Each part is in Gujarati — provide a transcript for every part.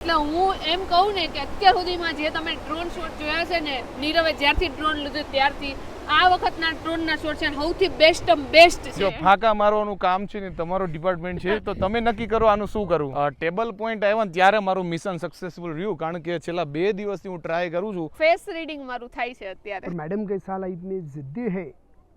એટલે હું એમ કહું ને કે અત્યાર સુધીમાં જે તમે ડ્રોન શોટ જોયા છે ને, નીરવે જ્યારથી ડ્રોન લીધું ત્યારથી આ વખતના ડ્રોનના શોટ છે સૌથી બેસ્ટ છે. જો ફાકા મારવાનું કામ છે ને તમારો ડિપાર્ટમેન્ટ છે, તો તમે નક્કી કરો આનું શું કરવું. ટેબલ પોઈન્ટ આવ્યા ને ત્યારે મારું મિશન સક્સેસફુલ રહ્યું, કારણ કે છેલ્લા 2 દિવસથી હું ટ્રાય કરું છું. ફેસ રીડિંગ મારું થાય છે અત્યારે. मैडम के साथ लाइफ में जिद्दी है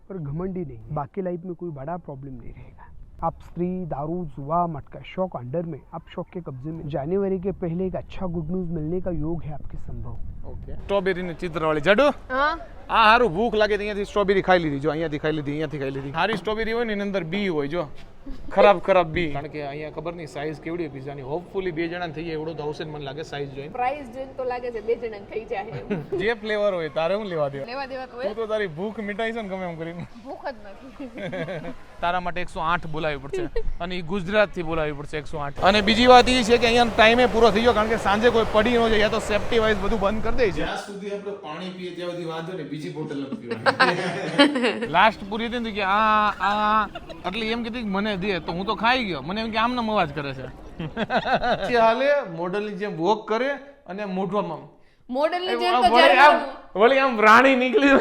पर घमंडी नहीं. बाकी लाइफ में कोई बड़ा प्रॉब्लम नहीं रहेगा. आप स्त्री, दारू, जुआ, मटका शौक अंडर में, आप शौक के कब्जे में. जनवरी के पहले एक अच्छा गुड न्यूज मिलने का योग है आपके संभव. ઓકે, સ્ટ્રોબેરી ને ચિત્રવાળી જાડુ. હા, આ હારું ભૂખ લાગે તો અહીંયાથી સ્ટ્રોબેરી ખાઈ લીધી. જો અહીંયાથી ખાઈ લીધી, અહીંયાથી ખાઈ લીધી. સારી સ્ટ્રોબેરી હોય ને એની અંદર બી હોય, જો ખરાબ બી. કારણ કે અહીંયા ખબર નહીં સાઈઝ કેવડી હોય પિઝાની. હોપફુલી 2 જણા થઈ જાય એવડો તો આવશે મને લાગે સાઈઝ જોઈને. પ્રાઇસ જોઈને તો લાગે છે 2 જણા થઈ જાય. જે ફ્લેવર હોય તારે હું લેવા દેવા. લેવા દેવા તો હોય. તું તો તારી ભૂખ મિટાઈ છે ને ગમે એમ કરીને. ભૂખ જ નથી. તારા માટે 108 બોલાવવી પડશે અને એ ગુજરાતથી બોલાવવી પડશે 108. અને બીજી વાત એ છે કે અહીંયા ટાઈમે પૂરો થઈ ગયો, કારણ કે સાંજે કોઈ પડી ન જાય, યા તો સેફટી વાઇઝ બધું બંધ કરી દે છે. જ્યાં સુધી આપણે પાણી પીએ ત્યાં સુધી વાંધો ને, બીજી બોટલ નથી પીવાની. લાસ્ટ પૂરી હતી ને કે આ એટલે એમ કીધું કે મને દે, તો હું તો ખાઈ ગયો. મને એમ કે આમને અવાજ કરે છે. હાલે મોડલની જેમ વોક કરે અને મોઢવામાં મોડલની જેમ તો જ્યારે વળી આમ રાણી નીકળી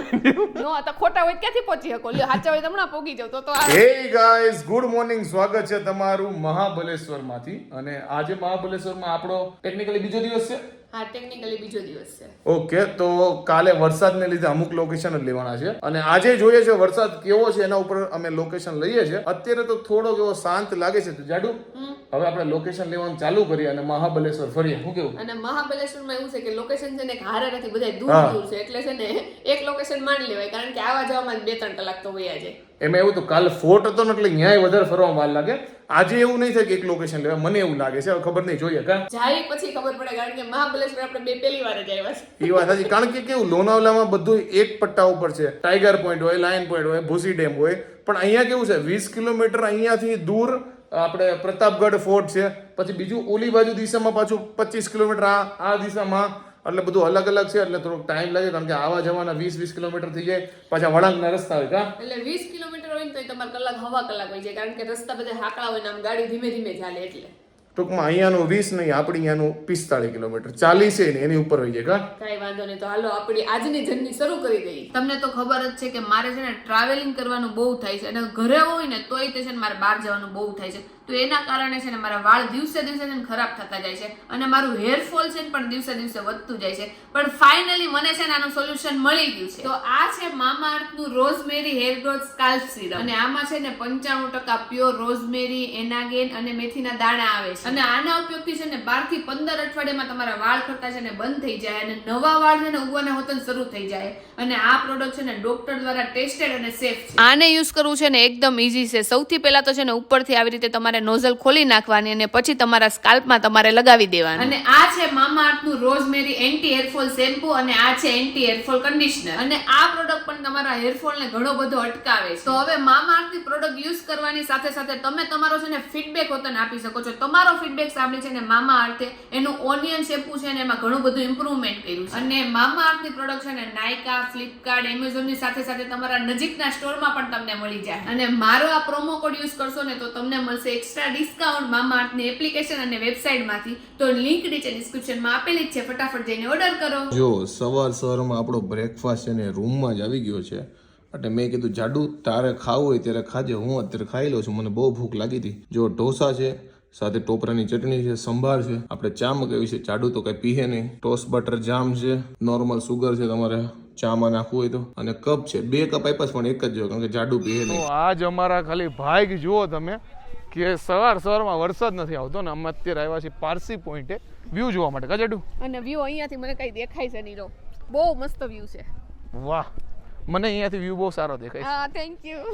નો આ તો ખોટા હોય ક્યાંથી પહોંચી શકો. લ્યો સાચા હોય તમને પોગી જાવ તો હે ગાઈઝ, ગુડ મોર્નિંગ. સ્વાગત છે તમારું મહાબલેશ્વરમાંથી. અને આજે મહાબલેશ્વરમાં આપણો ટેકનિકલી બીજો દિવસ છે. હા, ટેકનિકલી બીજો દિવસ છે. ઓકે, તો કાલે વરસાદને લીધે અમુક લોકેશન જ લેવાના છે અને આજે જોઈએ છે વરસાદ કેવો છે એના ઉપર અમે લોકેશન લઈએ છીએ. અત્યારે તો થોડોક એવો શાંત લાગે છે. તો જાડુ હવે આપણે લોકેશન લેવાનું ચાલુ કરીએ અને મહાબલેશ્વર ફરીએ. શું કેવું? અને મહાબલેશ્વરમાં એવું છે કે લોકેશન છે ને હારે નથી, બધા દૂર છે. એટલે છે ને એક લોકેશન માંડી લેવાય, કારણ કે આવા જવામાં 2-3 કલાક તો વયા જાય. એમાં એવું તો કાલે ફોર્ટ હતો ને એટલે ન્યાય વધારે ફરવામાં વાર લાગે. આજે એવું નહીં થાય કે એક લોકેશન લેવાય, મને એવું લાગે છે. હવે ખબર નહીં, જોઈએ કા જાય પછી ખબર પડે, કારણ કે મહાબલેશ્વર આપણે પહેલી વાર જ આવ્યા છે. એ વાત સાચી. કારણ કે કેવું, લોનાવલામાં બધું એક પટ્ટા ઉપર છે. ટાઈગર પોઈન્ટ હોય, લાયન પોઈન્ટ હોય, ભૂસી ડેમ હોય. પણ અહીંયા કેવું છે, 20 કિલોમીટર અહીંયાથી દૂર આપણે પ્રતાપગઢ ફોર્ટ છે. પછી બીજું ઓલી બાજુ દિશામાં પાછું 25 કિલોમીટર આ દિશામાં. એટલે બધું અલગ અલગ છે, એટલે થોડોક ટાઈમ લાગે, કારણ કે આવા જવાના 20 કિલોમીટર થઈ જાય. પાછા વળાંકના રસ્તા હોય કા, એટલે 20 કિલોમીટર હોય ને તો તમારે કલાક હવા કલાક હોય જાય, કારણ કે રસ્તા બધા હાકડા હોય ને આમ ગાડી ધીમે ધીમે ચાલે. એટલે ટૂંકમાં અહીંયાનું 20 નહીં, આપણી અહીંયાનું 45 કિલોમીટર 40 છે ને એની ઉપર હોય છે કા. કઈ વાંધો નહીં. તો હાલો આપણી આજની જર્ની શરૂ કરી દઈએ. તમને તો ખબર જ છે કે મારે છે ને ટ્રાવેલિંગ કરવાનું બહુ થાય છે, અને ઘરે હોય ને તોય તે છે ને મારે બહાર જવાનું બહુ થાય છે. તો એના કારણે છે ને મારા વાળ દિવસે દિવસે છે ને ખરાબ થતા જાય છે, અને મારું હેરફોલ છે ને પણ દિવસે દિવસે વધતું જાય છે. પણ ફાઇનલી મને છે ને આનું સોલ્યુશન મળી ગયું છે. તો આ છે મામાઅર્થનું રોઝમેરી હેર ગ્રોથ સ્કાલ્પ સિરમ, અને આમાં છે ને 95% પ્યોર રોઝમેરી, એનાગેન અને મેથીના દાણા આવે છે. અને આના ઉપયોગથી છે ને 12 થી 15 અઠવાડિયામાં તમારા વાળ ખરતા છે ને બંધ થઈ જાય, અને નવા વાળ છે ને ઉગવાના હોતન શરૂ થઈ જાય. અને આ પ્રોડક્ટ છે ને ડોક્ટર દ્વારા ટેસ્ટેડ અને સેફ છે. આને યુઝ કરવું છે ને એકદમ ઈઝી છે. સૌથી પહેલા તો છે ને ઉપરથી આવી રીતે તમારે નોઝલ ખોલી નાખવાની, અને પછી તમારા સ્કાલ્પમાં તમારે લગાવી દેવાની. અને આ છે મામાઅર્થનું રોઝમેરી એન્ટી હેરફોલ શેમ્પુ, અને આ છે એન્ટી હેરફોલ કન્ડિશનર. અને આ પ્રોડક્ટ પણ તમારા હેરફોલને ઘણો બધો અટકાવે છે. તો હવે મામાઅર્થની પ્રોડક્ટ યુઝ કરવાની સાથે સાથે તમે તમારો છે ને ફીડબેક હોતન આપી શકો છો. તમારો ફીડબેક સાંભળી છે ને મામાઅર્થે એનું ઓનિયન શેમ્પુ છે ને એમાં ઘણું બધું ઇમ્પ્રુવમેન્ટ કર્યું છે. અને મામાઅર્થની પ્રોડક્ટ છે ને નાયકા, ફ્લિપકાર્ટ, એમેઝોનની સાથે સાથે તમારા નજીકના સ્ટોરમાં પણ તમને મળી જાય. અને મારો આ પ્રોમો કોડ યુઝ કરશો ને તો તમને મળશે એક્સ્ટ્રા ડિસ્કાઉન્ટ મામાઅર્થની એપ્લિકેશન અને વેબસાઇટમાંથી. તો લિંક નીચે ડિસ્ક્રિપ્શનમાં આપેલી જ છે, ફટાફટ જઈને ઓર્ડર કરો. જો સવારમાં આપણો બ્રેકફાસ્ટ છે ને રૂમમાં જ આવી ગયો છે, એટલે મેં કીધું જાડુ તારે ખાવું હોય ત્યારે ખાજે, હું અત્યારે ખાઈ લઉં છું, મને બહુ ભૂખ લાગી હતી. જો ઢોસા છે, સાથે ટોપરાની ચટણી છે, સંભાર છે, આપણે ચા મગાવી છે. જાડુ તો કઈ પીએ નહીં. ટોસ્ટ બટર જામ છે, નોર્મલ સુગર છે તમારે ચામાં નાખવું હોય તો, અને કપ છે. 2 કપ આપ્યા પણ એક જ જો, કારણ કે જાડુ પીએ નહીં. આજ અમારા ખાલી ભાગ જુઓ તમે કે સવારમાં વરસાદ નથી આવતો ને અમે અત્યારે આવ્યા છીએ પારસી પોઈન્ટે વ્યૂ જોવા માટે. જાડુ, અને વ્યૂ અહીંયાથી મને કઈ દેખાય છે નીરો, બહુ મસ્ત વ્યૂ છે. વાહ, મને અહીંયાથી વ્યૂ બહુ સારો દેખાય છે. હા, થેન્ક યુ.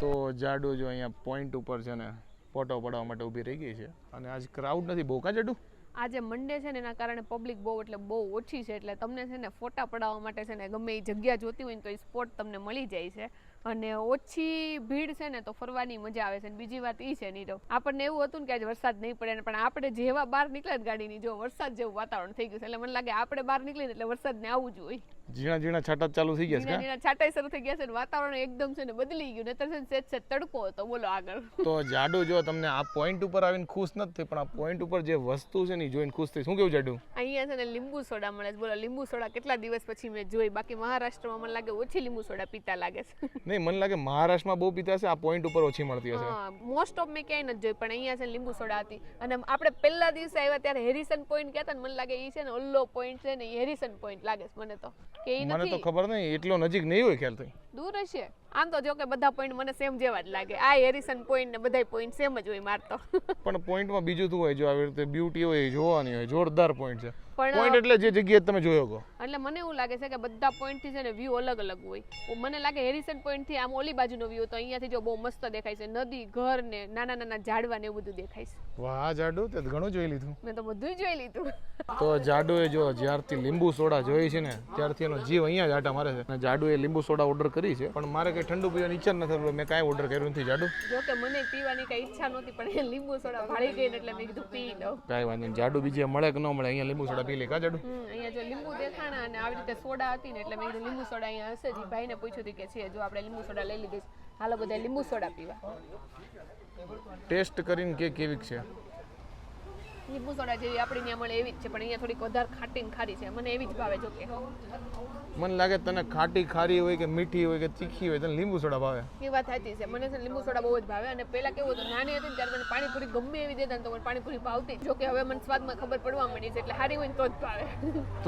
તો જાડુ જો અહીંયા પોઈન્ટ ઉપર છે ને ફોટો પડાવવા માટે ઊભી રહી ગઈ છે, અને આજ ક્રાઉડ નથી બહુ કા જાડુ? આજે મંડે છે ને એના કારણે પબ્લિક બહુ એટલે બહુ ઓછી છે, એટલે તમને છે ને ફોટા પડાવવા માટે છે ને ગમે એ જગ્યા જોતી હોય ને તો એ સ્પોટ તમને મળી જાય છે. અને ઓછી ભીડ છે ને તો ફરવાની મજા આવે છે. અને બીજી વાત એ છે નીરવ, આપણને એવું હતું ને કે આજે વરસાદ નહીં પડે, પણ આપણે જેવા બહાર નીકળ્યા ગાડીની જો વરસાદ જેવું વાતાવરણ થઈ ગયું છે. એટલે મને લાગે આપણે બહાર નીકળીને એટલે વરસાદ ને આવવું જ હોય. ઝીણા ઝીણા છાંટા ચાલુ થઈ ગયા છે ધીરે ધીરે છાંટાઈ શરૂ થઈ ગયા છે અને વાતાવરણ એકદમ છે ને બદલી ગયું નહીતર છે ને સેજ સેજ તડકો હતો. બોલો આગળ. તો જાડુ જો તમને આ પોઈન્ટ ઉપર આવીને ખુશ નથી થઈ, પણ આ પોઈન્ટ ઉપર જે વસ્તુ છે ને એ જોઈને ખુશ થઈ. શું કેવું જાડુ? અહીંયા છે ને લીંબુ સોડા મળે છે. બોલો લીંબુ સોડા કેટલા દિવસ પછી મેં જોઈ. બાકી મહારાષ્ટ્રમાં મને લાગે ઓછી લીંબુ સોડા પીતા લાગે છે. નહીં, મને લાગે મહારાષ્ટ્રમાં બહુ પીતા છે, આ પોઈન્ટ ઉપર ઓછી મળતી હશે. હા, મોસ્ટ ઓફ મેં ક્યાંય નથી જોઈ, પણ અહીંયા છે ને લીંબુ સોડા હતી. અને આપણે પહેલા દિવસે આવ્યા ત્યારે હેરિસન પોઈન્ટ કહેતા ને, મને લાગે એ છે ને ઓલ્લો પોઈન્ટ છે ને એ હેરિસન પોઈન્ટ લાગે છે મને તો. કે એ મને તો નથી, ખબર નહીં, એટલો નજીક નહીં હોય ખ્યાલ થઈ. દૂર હશે. આમ તો જો કે બધા પોઈન્ટ મને સેમ જેવા જ લાગે. આ હેરિસન પોઈન્ટ ને બધા પોઈન્ટ સેમ જ હોય મારતો. પણ પોઈન્ટમાં બીજું શું હોય? જો આવી રીતે બ્યુટી હોય એ જોવાની હોય. જોરદાર પોઈન્ટ છે. પણ પોઈન્ટ એટલે જે જગ્યાએ તમે જોયો કહો. એટલે મને એવું લાગે છે કે બધા પોઈન્ટ થી છે ને વ્યૂ અલગ અલગ હોય. મને લાગે હેરિસન પોઈન્ટ થી આમ ઓલી બાજુનો વ્યૂ તો અહીંયાથી જો બહુ મસ્ત દેખાય છે. નદી, ઘર ને નાના નાના ઝાડવા ને એવું બધું દેખાય છે. વાહ જાડુ, તે ઘણું જોઈ લીધું. મેં તો બધું જોઈ લીધું. તો જાડુએ જો જ્યારથી લીંબુ સોડા જોઈ છે ને ત્યારથી એનો જીવ અહીંયા જ આટા મારે છે. અને જાડુએ લીંબુ સોડા ઓર્ડર કરી છે, પણ મારે કઈ ઠંડુ પીવાની ઈચ્છા નથી થતી. મેં કાંઈ ઓર્ડર કર્યું નથી જાડુ. જો કે મને પીવાની કઈ ઈચ્છા નહોતી, પણ એ લીંબુ સોડા ભાળી ગઈ ને એટલે મેં કીધું પી લઉં. કાંઈ વાંધો નહીં, જાડુ બીજે મળે કે ન મળે અહીંયા લીંબુ સોડા પી લે. કા જાડુ? અહીંયા જો લીંબુ દેખાણા અને આવી રીતે સોડા હતી ને એટલે મેં કીધું લીંબુ સોડા અહીંયા હશે જ. ભાઈને પૂછ્યું હતું કે છે, જો આપણે લીંબુ સોડા લઈ લીધી છે, હાલો બધા લીંબુ સોડા પીવા. ટેસ્ટ કરીને કે કેવી છે. લીંબુ સોડા જેવી આપણી ત્યાં મળે એવી જ છે, પણ અહીંયા થોડીક વધારે ખાટી ને ખારી છે. મને એવી જ ભાવે. જો કે મને લાગે તને ખાટી ખારી હોય કે મીઠી હોય કે તીખી હોય, તને લીંબુ સોડા ભાવે. એ વાત સાચી છે. મને છે ને લીંબુ સોડા બહુ જ ભાવે. અને પહેલા કેવું હતું, નાની હતી ને ત્યારે મને પાણીપુરી ગમે એવી દેતા ને તો મને પાણીપુરી ભાવતી. જો કે હવે મને સ્વાદમાં ખબર પડવા માંડી છે, એટલે સારી હોય ને તો જ ભાવે.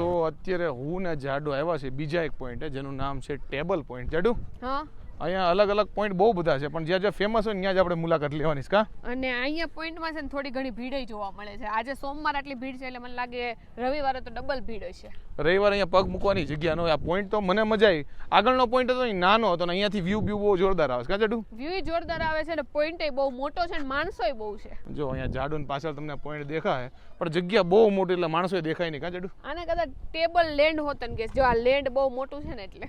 તો અત્યારે હું ને જાડુ આવ્યા છે બીજા એક પોઈન્ટ જેનું નામ છે ટેબલ પોઈન્ટ. જાડુ, હા, અહીંયા અલગ અલગ પોઈન્ટ બહુ બધા છે, પણ જ્યાં જ્યાં ફેમસ હોય ત્યાં જ આપણે મુલાકાત લેવાની છે. કા? અને અહીંયા પોઈન્ટમાં છે ને થોડી ઘણી ભીડ જોવા મળે છે. આજે સોમવાર આટલી ભીડ છે એટલે મને લાગે રવિવારે તો ડબલ ભીડ હશે. રવિવારે અહીંયા પગ મૂકવાની જગ્યા ન હોય. આ પોઈન્ટ તો મને મજા આવી. આગળનો પોઈન્ટ હતો એ નાનો હતો ને અહીંયાથી વ્યૂ બહુ જોરદાર આવે છે. કા જાડુ? વ્યૂ જોરદાર આવે છે ને પોઈન્ટ બહુ મોટો છે ને માણસોય બહુ છે. જો અહીંયા જાડુ ને પાછળ તમને પોઈન્ટ દેખાય, પણ જગ્યા બહુ મોટી એટલે માણસો દેખાય નહીં. કા જાડુ? આને કદાચ ટેબલ લેન્ડ હોત ને કે જો આ લેન્ડ બહુ મોટું છે ને એટલે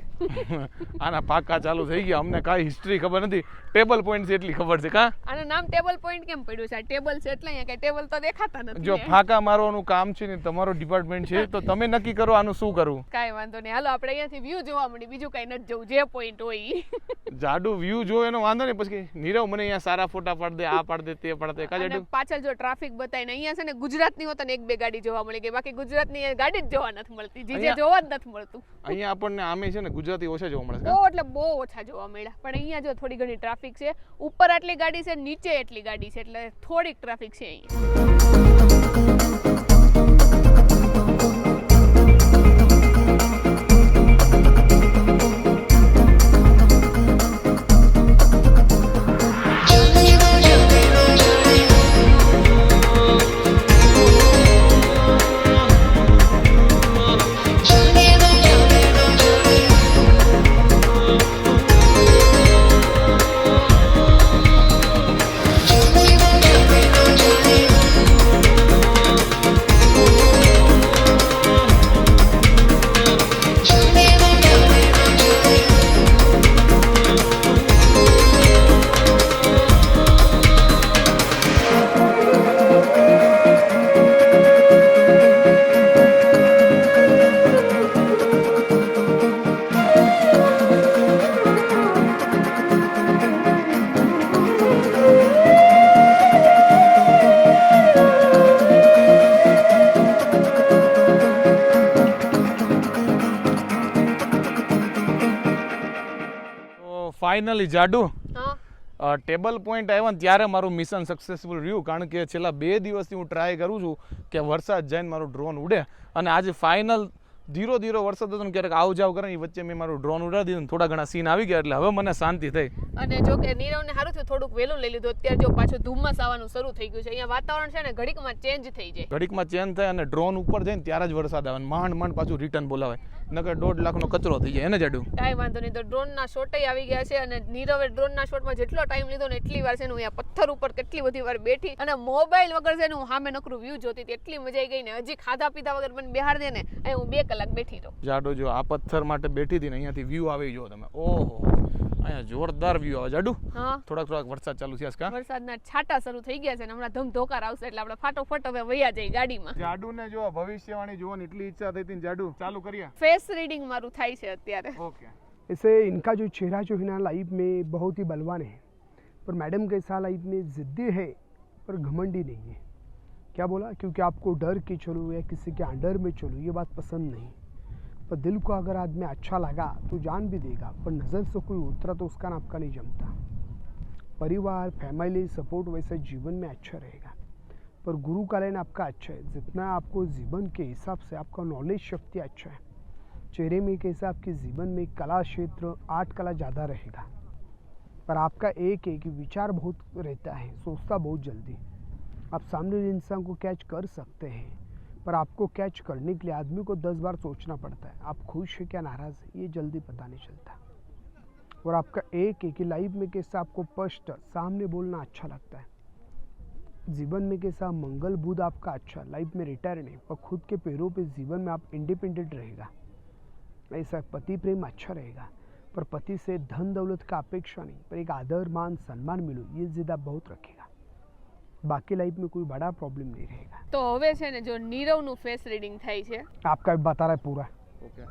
આના પાકા ચાલુ થઈ ગયા. અમને કાંઈ હિસ્ટ્રી ખબર નથી, ટેબલ પોઈન્ટ છે એટલી ખબર છે. કા? આનું નામ ટેબલ પોઈન્ટ કેમ પડ્યું છે? આ ટેબલ છે એટલે અહીંયા કઈ ટેબલ તો દેખાતા નથી. જો ફાકા મારવાનું કામ છે ને તમારો ડિપાર્ટમેન્ટ છે, તો તમે નક્કી કરો આનું શું કરવું. કાંઈ વાંધો નહીં, હાલો આપણે અહીંયાથી વ્યૂ જોવા મળી. બીજું કઈ નથી જોવું, જે પોઈન્ટ હોય ઈ. જાડુ વ્યૂ જો એનો વાંધો નહીં, પછી નીરવ મને અહીંયા સારા ફોટા પાડ દે, આ પાડ દે, તે પાડ દે. કા અને જાડુ? પાછળ જો ટ્રાફિક બતાવીને અહીંયા છે ને ગુજરાતની હોત ને એક બે ગાડી જોવા મળી ગઈ. બાકી ગુજરાતની ગાડી જ જોવા નથી મળતી, જીજે જોવા જ નથી મળતું. અહીંયા આપણને આમે છે ને ગુજરાતી ઓછા જોવા મળે છે. બહુ એટલે બહુ ઓછા જોવા મળ્યા. પણ અહીંયા જો થોડી ઘણી ટ્રાફિક છે. ઉપર આટલી ગાડી છે, નીચે એટલી ગાડી છે, એટલે થોડીક ટ્રાફિક છે અહીંયા. ફાઇનલી જાડુ હા, ટેબલ પોઈન્ટ આવ્યા ને ત્યારે મારું મિશન સક્સેસફુલ રહ્યું. કારણ કે છેલ્લા 2 દિવસથી હું ટ્રાય કરું છું કે વરસાદ જઈને મારું ડ્રોન ઉડે, અને આજે ફાઇનલ ધીરો ધીરો વરસાદ હતો ને ક્યારેક આવ જાવ કરે ને વચ્ચે મેં મારું ડ્રોન ઉડાડી દીધું. થોડા ઘણા સીન આવી ગયા એટલે હવે મને શાંતિ થઈ. અને જો કે નીરવને સારું થયું થોડુંક વહેલું લઈ લીધું. અત્યારે જો પાછું ધુમ્મસ આવવાનું શરૂ થઈ ગયું છે. અહીંયા વાતાવરણ છે ને ઘડીકમાં ચેન્જ થઈ જાય. ઘડીકમાં ચેન્જ થાય અને ડ્રોન ઉપર જાય ને ત્યારે જ વરસાદ આવે, માંડ માંડ પાછું રિટર્ન બોલાવે, નકર 1.5 લાખનો કચરો થઈ જાય. એને જાડુ? કાંઈ વાંધો નહીં. તો ડ્રોનના શોટ આવી ગયા છે અને નીરવે ડ્રોનના શોટમાં જેટલો ટાઈમ લીધો ને એટલી વાર છે ને હું અહીંયા પથ્થર ઉપર કેટલી બધી વાર બેઠી અને મોબાઈલ વગર છે ને હું સામે નકરું વ્યૂ જોતી હતી. એટલી મજા આવી ગઈ ને. હજી ખાધા પીધા વગર મને બેહાર દે ને અહીં હું 2 કલાક બેઠી રહું. જાડો જો આ પથ્થર માટે બેઠી હતી ને અહીંયાથી વ્યૂ આવી જો તમે. ઓહો, અહીંયા જોરદાર વ્યૂ આવે જાડુ હા થોડાક વરસાદ ચાલુ છે આજકા વરસાદના છાંટા શરૂ થઈ ગયા છે ને હમણાં ધમધોકાર આવશે એટલે આપણે ફાટોફટ હવે વયા જઈએ ગાડીમાં. જાડુ ને જો ભવિષ્યવાણી જોવાની એટલી ઈચ્છા થઈ હતી જાડુ ચાલુ કરીએ ફેસ રીડિંગ મારું થાય છે અત્યારે. ઓકે ऐसे इनका जो चेहरा जो है ना लाइफ में बहुत ही बलवान है पर मैडम के साथ लाइफ में ज़िद्दी है पर घमंडी नहीं है. क्या बोला क्योंकि आपको डर के चलो या किसी के अंडर में चलो ये बात पसंद नहीं पर दिल को अगर आदमी अच्छा लगा तो जान भी देगा पर नज़र से कोई उतरा तो उसका आपका नहीं जमता. परिवार फैमिली सपोर्ट वैसे जीवन में अच्छा रहेगा पर गुरु का लेना आपका अच्छा है. जितना आपको जीवन के हिसाब से आपका नॉलेज शक्ति अच्छा है चेहरे में कैसा आपके जीवन में कला क्षेत्र आर्ट कला ज़्यादा रहेगा पर आपका एक है कि विचार बहुत रहता है सोचता बहुत जल्दी. आप सामने वाले इंसान को कैच कर सकते हैं पर आपको कैच करने के लिए आदमी को 10 बार सोचना पड़ता है. आप खुश है क्या नाराज़ है ये जल्दी पता नहीं चलता. और आपका एक है कि लाइफ में कैसा आपको स्पष्ट सामने बोलना अच्छा लगता है. जीवन में कैसा मंगल बुध आपका अच्छा लाइफ में रिटायर नहीं पर खुद के पैरों पे जीवन में आप इंडिपेंडेंट रहेगा. ऐसा पति प्रेम अच्छा रहेगा पर पति से धन दौलत का अपेक्षा नहीं पर एक आदर मान सम्मान मिलो ये जिद आप बहुत रखेगा. बाकी लाइफ में कोई बड़ा प्रॉब्लम नहीं रहेगा. તો હવે છે ને જો નીરવનું ફેસ રીડિંગ થાય છે. आपका बता रहा है पूरा ઓકે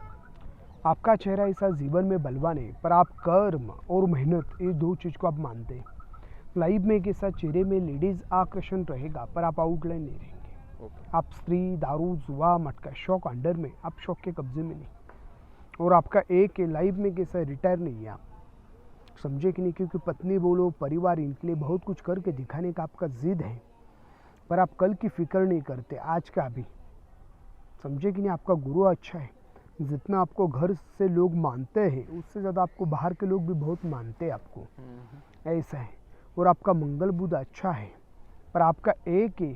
आपका चेहरा ऐसा जीवन में बलवान है पर आप कर्म और मेहनत ये दो चीज़ को आप मानते हैं. लाइफ में एक ऐसा चेहरे में लेडीज आकर्षण रहेगा पर आप आउटलाइन नहीं रहेंगे. ઓકે आप स्त्री दारू जुआ मटका शौक अंडर में आप शौक के कब्जे में नहीं. और आपका एक है लाइफ में कैसा रिटायर नहीं है आप समझे कि नहीं क्योंकि पत्नी बोलो परिवार इनके लिए बहुत कुछ करके दिखाने का आपका जिद है पर आप कल की फिक्र नहीं करते आज का अभी समझे कि नहीं. आपका गुरु अच्छा है जितना आपको घर से लोग मानते हैं उससे ज़्यादा आपको बाहर के लोग भी बहुत मानते हैं आपको ऐसा है. और आपका मंगल बुध अच्छा है पर आपका एक है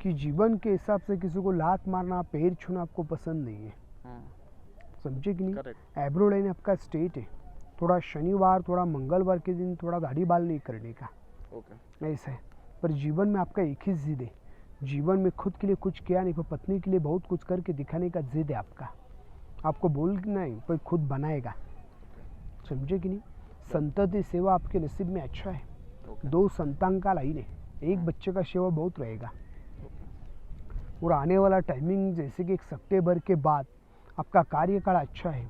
कि जीवन के हिसाब से किसी को लात मारना पैर छूना आपको पसंद नहीं है समझे कि नहीं. करेक्ट एब्रो लाइन आपका स्टेट है थोड़ा शनिवार थोड़ा मंगलवार के दिन थोड़ा दाढ़ी बाल नहीं करने का ઓકે ऐसा है पर जीवन में आपका एक ही जिद है. जीवन में खुद के लिए कुछ किया नहीं पर पत्नी के लिए बहुत कुछ करके दिखाने का जिद है आपका. आपको बोलना नहीं पर खुद बनाएगा समझे कि नहीं. संतति सेवा आपके नसीब में अच्छा है. ઓકે 2 संतान का लाइन है एक बच्चे का सेवा बहुत रहेगा. और आने वाला टाइमिंग जैसे कि 1 सितंबर के बाद आपका कार्यकाल अच्छा है.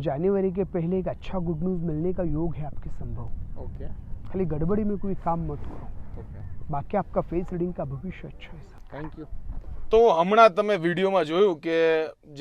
जनवरी के पहले एक अच्छा गुड न्यूज़ मिलने का योग है आपके संभव. ઓકે खाली गड़बड़ी में कोई काम मत करो ઓકે बाकी आपका फेस रीडिंग का भविष्य अच्छा है सर. Thank you. તો હમણાં તમે વિડીયોમાં જોયું કે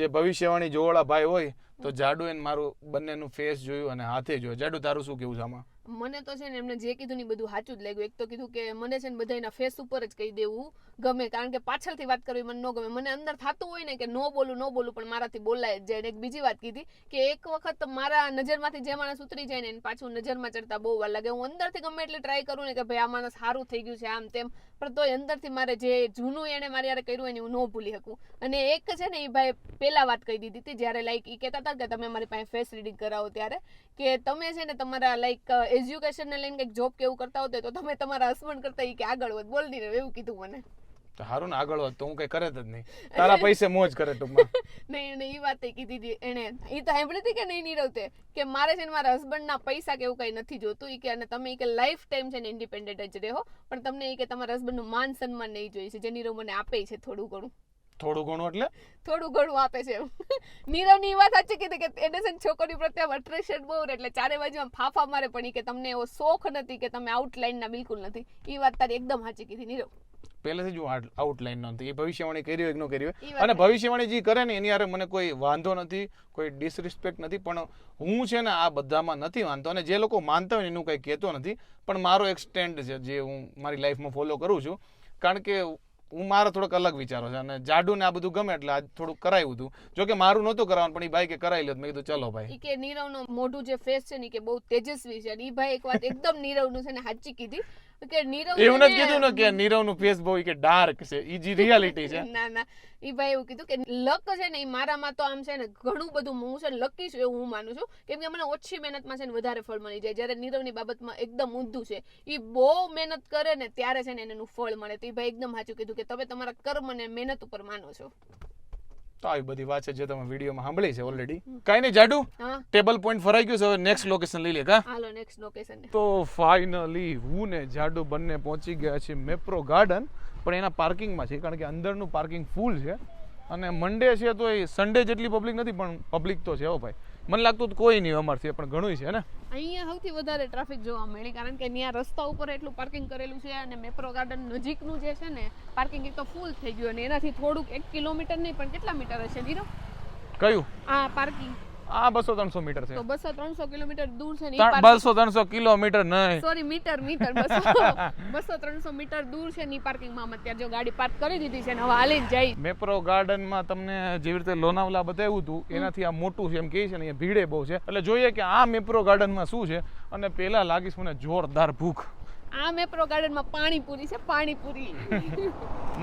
જે ભવિષ્યવાણી જોવાળા ભાઈ હોય તો જાડુ એને મારું બંનેનું ફેસ જોયું અને હાથે જોયું. જાડુ તારું શું કેવું છે આમાં? મને તો છે ને એમને જે કીધું ને ઈ બધું સાચું જ લાગ્યું. એક તો કીધું કે મને છે ને બધાના ફેસ ઉપર જ કહી દેવું ગમે કારણ કે પાછળથી વાત કરવી મને ન ગમે. મને અંદર થતું હોય ને કે ન બોલું પણ મારાથી બોલાય જ જાય. એક બીજી વાત કીધી કે એક વખત મારા નજરમાંથી જે માણસ ઉતરી જાય ને એને પાછું નજરમાં ચડતા બહુ વાર લાગે. હું અંદરથી ગમે એટલે ટ્રાય કરું ને કે ભાઈ આ માણસ સારું થઈ ગયું છે આમ તેમ પણ તોય અંદરથી મારે જે જૂનું એને મારી યારે કર્યું એને હું ન ભૂલી શકું. અને એક છે ને એ ભાઈ પહેલા વાત કહી દીધી હતી જ્યારે લાઈક એ કહેતા હતા કે તમે મારી પાસે ફેસ રીડિંગ કરાવો ત્યારે કે તમે છે ને તમારા લાઈક એજ્યુકેશનને લઈને કંઈક જોબ કે એવું કરતા હોત તો તમે તમારા હસબન્ડ કરતા એ કે આગળ હોત બોલ નહીં એવું કીધું મને. તો હારું ને આગળ હોત તો હું કઈ કરે જ નહીં તારા પૈસે મોજ કરે ટૂંકમાં. નહીં એ વાત કીધી હતી એને એ તો સાંભળી હતી કે નહીં નીરવતે કે મારે છે ને મારા હસબન્ડના પૈસા કે એવું કઈ નથી જોતું એ કે અને તમે એ કે લાઈફ ટાઈમ છે ને ઇન્ડિપેન્ડન્ટ જ રહો પણ તમને એ કે તમારા હસબન્ડનું માન સન્માન નહીં જોઈએ છે જે નીરવ મને આપે છે થોડું ઘણું એટલે થોડું ઘણું આપે છે. નીરવની વાત સાચી કીધી કે એને છે છોકરી પ્રત્યે અટ્રેક્શન બહુ એટલે ચારે બાજુમાં ફાફા મારે પણ કે તમને એવો શોખ નથી કે તમે આઉટલાઈનના બિલકુલ નથી. એ વાત તારી એકદમ સાચી કીધી નીરવ. પહેલેથી જ હું આઉટલાઈન નથી એ ભવિષ્યવાણી કરી હોય કે ન કરી હોય અને ભવિષ્યવાણી જે કરે ને એની યારે મને કોઈ વાંધો નથી કોઈ ડિસરિસ્પેક્ટ નથી પણ હું છે ને આ બધામાં નથી માનતો અને જે લોકો માનતા હોય એનું કંઈ કહેતો નથી પણ મારો એક સ્ટેન્ડ છે જે હું મારી લાઈફમાં ફોલો કરું છું કારણ કે હું મારા થોડોક અલગ વિચારો છે અને જાડુ ને આ બધું ગમે એટલે આજ થોડુંક કરાવ્યું હતું જો કે મારું નહોતું કરાવવાનું પણ એ ભાઈ કે કરાવી લે મેં કીધું ચલો ભાઈ. કે નીરવનું મોઢું જે ફેસ છે ને કે બહુ તેજસ્વી છે અને એ ભાઈ એક વાત એકદમ નીરવનું છે ને સાચી કીધી કે નીરવ એવું નથી કીધું ને કે નીરવનું ફેસ બહુ કે ડાર્ક છે એ જે રિયાલિટી છે. ના એ ભાઈ એવું કીધું કે લક છે ને એ મારામાં તો આમ છે ને ઘણું બધું હું છે લકી છું એવું હું માનું છું કેમ કે મને ઓછી મહેનતમાં છે ને વધારે ફળ મળી જાય જ્યારે નીરવની બાબતમાં એકદમ ઊંધું છે. એ બહુ મહેનત કરે ને ત્યારે છે ને એનું ફળ મળે. તો એ ભાઈ એકદમ સાચું કીધું કે તમે તમારા કર્મ અને મહેનત ઉપર માનો છો. તો આવી બધી વાત છે જે તમે વિડીયોમાં સાંભળી છે ઓલરેડી. કાંઈ નહીં જાડુ, હા ટેબલ પોઈન્ટ ફરાઈ ગયું છે, હવે નેક્સ્ટ લોકેશન લઈ લે કા. હાલો નેક્સ્ટ લોકેશન. તો ફાઇનલી હું ને જાડુ બંને પહોંચી ગયા છે મેપ્રો ગાર્ડન, પણ એના પાર્કિંગમાં છે કારણ કે અંદરનું પાર્કિંગ ફૂલ છે. અને મંડે છે તો એ સન્ડે જેટલી પબ્લિક નથી, પણ પબ્લિક તો છે હો ભાઈ. મને લાગતું કોઈ નહીં અમારથી, પણ ઘણું છે ને. અહીંયા સૌથી વધારે ટ્રાફિક જોવા મળી કારણ કે ત્યાં રસ્તા ઉપર એટલું પાર્કિંગ કરેલું છે અને મેપ્રો ગાર્ડન નજીકનું જે છે ને પાર્કિંગ એક તો ફૂલ થઈ ગયું અને એનાથી થોડુંક 1 કિલોમીટર નહીં પણ કેટલા મીટર હશે નીરવ કયું આ પાર્કિંગ? આ 200-300 મીટર છે. તો 200-300 કિલોમીટર દૂર છે ને 200-300 કિલોમીટર નહીં, સોરી મીટર 200-300 મીટર દૂર છે ની પાર્કિંગમાં અમે અત્યારે જો ગાડી પાર્ક કરી દીધી છે ને હવે હાલીને જાય. મેપ્રો ગાર્ડનમાં તમને જેવી રીતે લોનાવલા બતાવ્યું હતું એનાથી આ મોટું છે એમ કહે છે ને, અહીંયા ભીડે બહુ છે. એટલે જોઈએ કે આ મેપ્રો ગાર્ડનમાં શું છે. અને પેલા લાગીશ મને જોરદાર ભૂખ. આ મેપ્રો ગાર્ડનમાં પાણીપુરી છે, પાણીપુરી.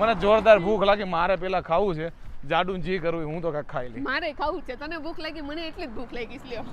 મને જોરદાર ભૂખ લાગી, મારે પેલા ખાવું છે. જાડુ જી કરવું હું તો કાંઈક ખાઈ લઈ. મારે ખાવું છે. તને ભૂખ લાગી, મને એટલી જ ભૂખ લાગી છે. લ્યો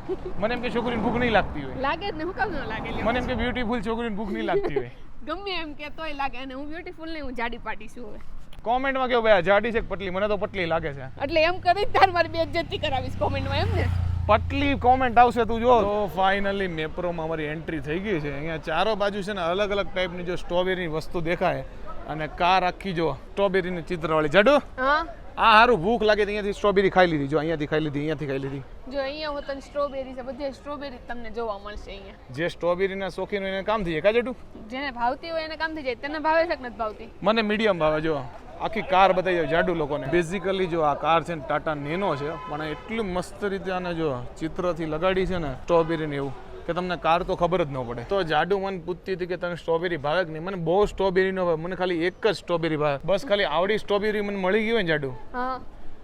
મને એમ કે છોકરીને ભૂખ નહીં લાગતી હોય. લાગે જ ને, હું કામ ન લાગે? લ્યો મને એમ કે બ્યુટીફુલ છોકરીને ભૂખ નહીં લાગતી હોય. ગમે એમ કે તોય લાગે. અને હું બ્યુટીફુલ નહીં, હું જાડી પાટી છું હવે. કોમેન્ટમાં કેવું ભાઈ જાડી છે કે પતલી? મને તો પતલી લાગે છે. એટલે એમ કરી તાર મારી બેઇજ્જતી કરાવીશ કોમેન્ટમાં એમ ને? પતલી કોમેન્ટ આવશે તું જો. તો ફાઇનલી મેપ્રોમાં અમારી એન્ટ્રી થઈ ગઈ છે. અહીંયા ચારો બાજુ છે ને અલગ અલગ ટાઈપની જો સ્ટ્રોબેરીની વસ્તુ દેખાય અને કાર આખી જો સ્ટ્રોબેરીની ચિત્રવાળી. જાડુ હા આ હારું ભૂખ લાગે તો અહીંયાથી સ્ટ્રોબેરી ખાઈ લીધી. જો અહીંયાથી ખાઈ લીધી, અહીંયાથી ખાઈ લીધી. જો અહીંયા હોતન સ્ટ્રોબેરી છે, બધી સ્ટ્રોબેરી તમને જોવા મળશે અહીંયા. જે સ્ટ્રોબેરીના શોખીન હોય એને કામ થઈ જાય કા જાડુ? જેને ભાવતી હોય એને કામ થઈ જાય. તને ભાવે છે કે નથી ભાવતી? મને મીડિયમ ભાવે. જો આખી કાર બતાવી જાય જાડુ લોકોને. બેઝિકલી જો આ કાર છે ને ટાટા નેનો છે, પણ એટલું મસ્ત રીતે આને જો ચિત્રથી લગાડી છે ને સ્ટ્રોબેરીને એવું કે તમને કાર તો ખબર જ ન પડે. તો જાડુ મને પૂછતી હતી કે તને સ્ટ્રોબેરી ભાવે કે નહીં. મને બહુ સ્ટ્રોબેરી નો ભાવે, મને ખાલી એક જ સ્ટ્રોબેરી ભાવે. બસ ખાલી આવડી સ્ટ્રોબેરી મને મળી ગઈ હોય ને જાડુ. હા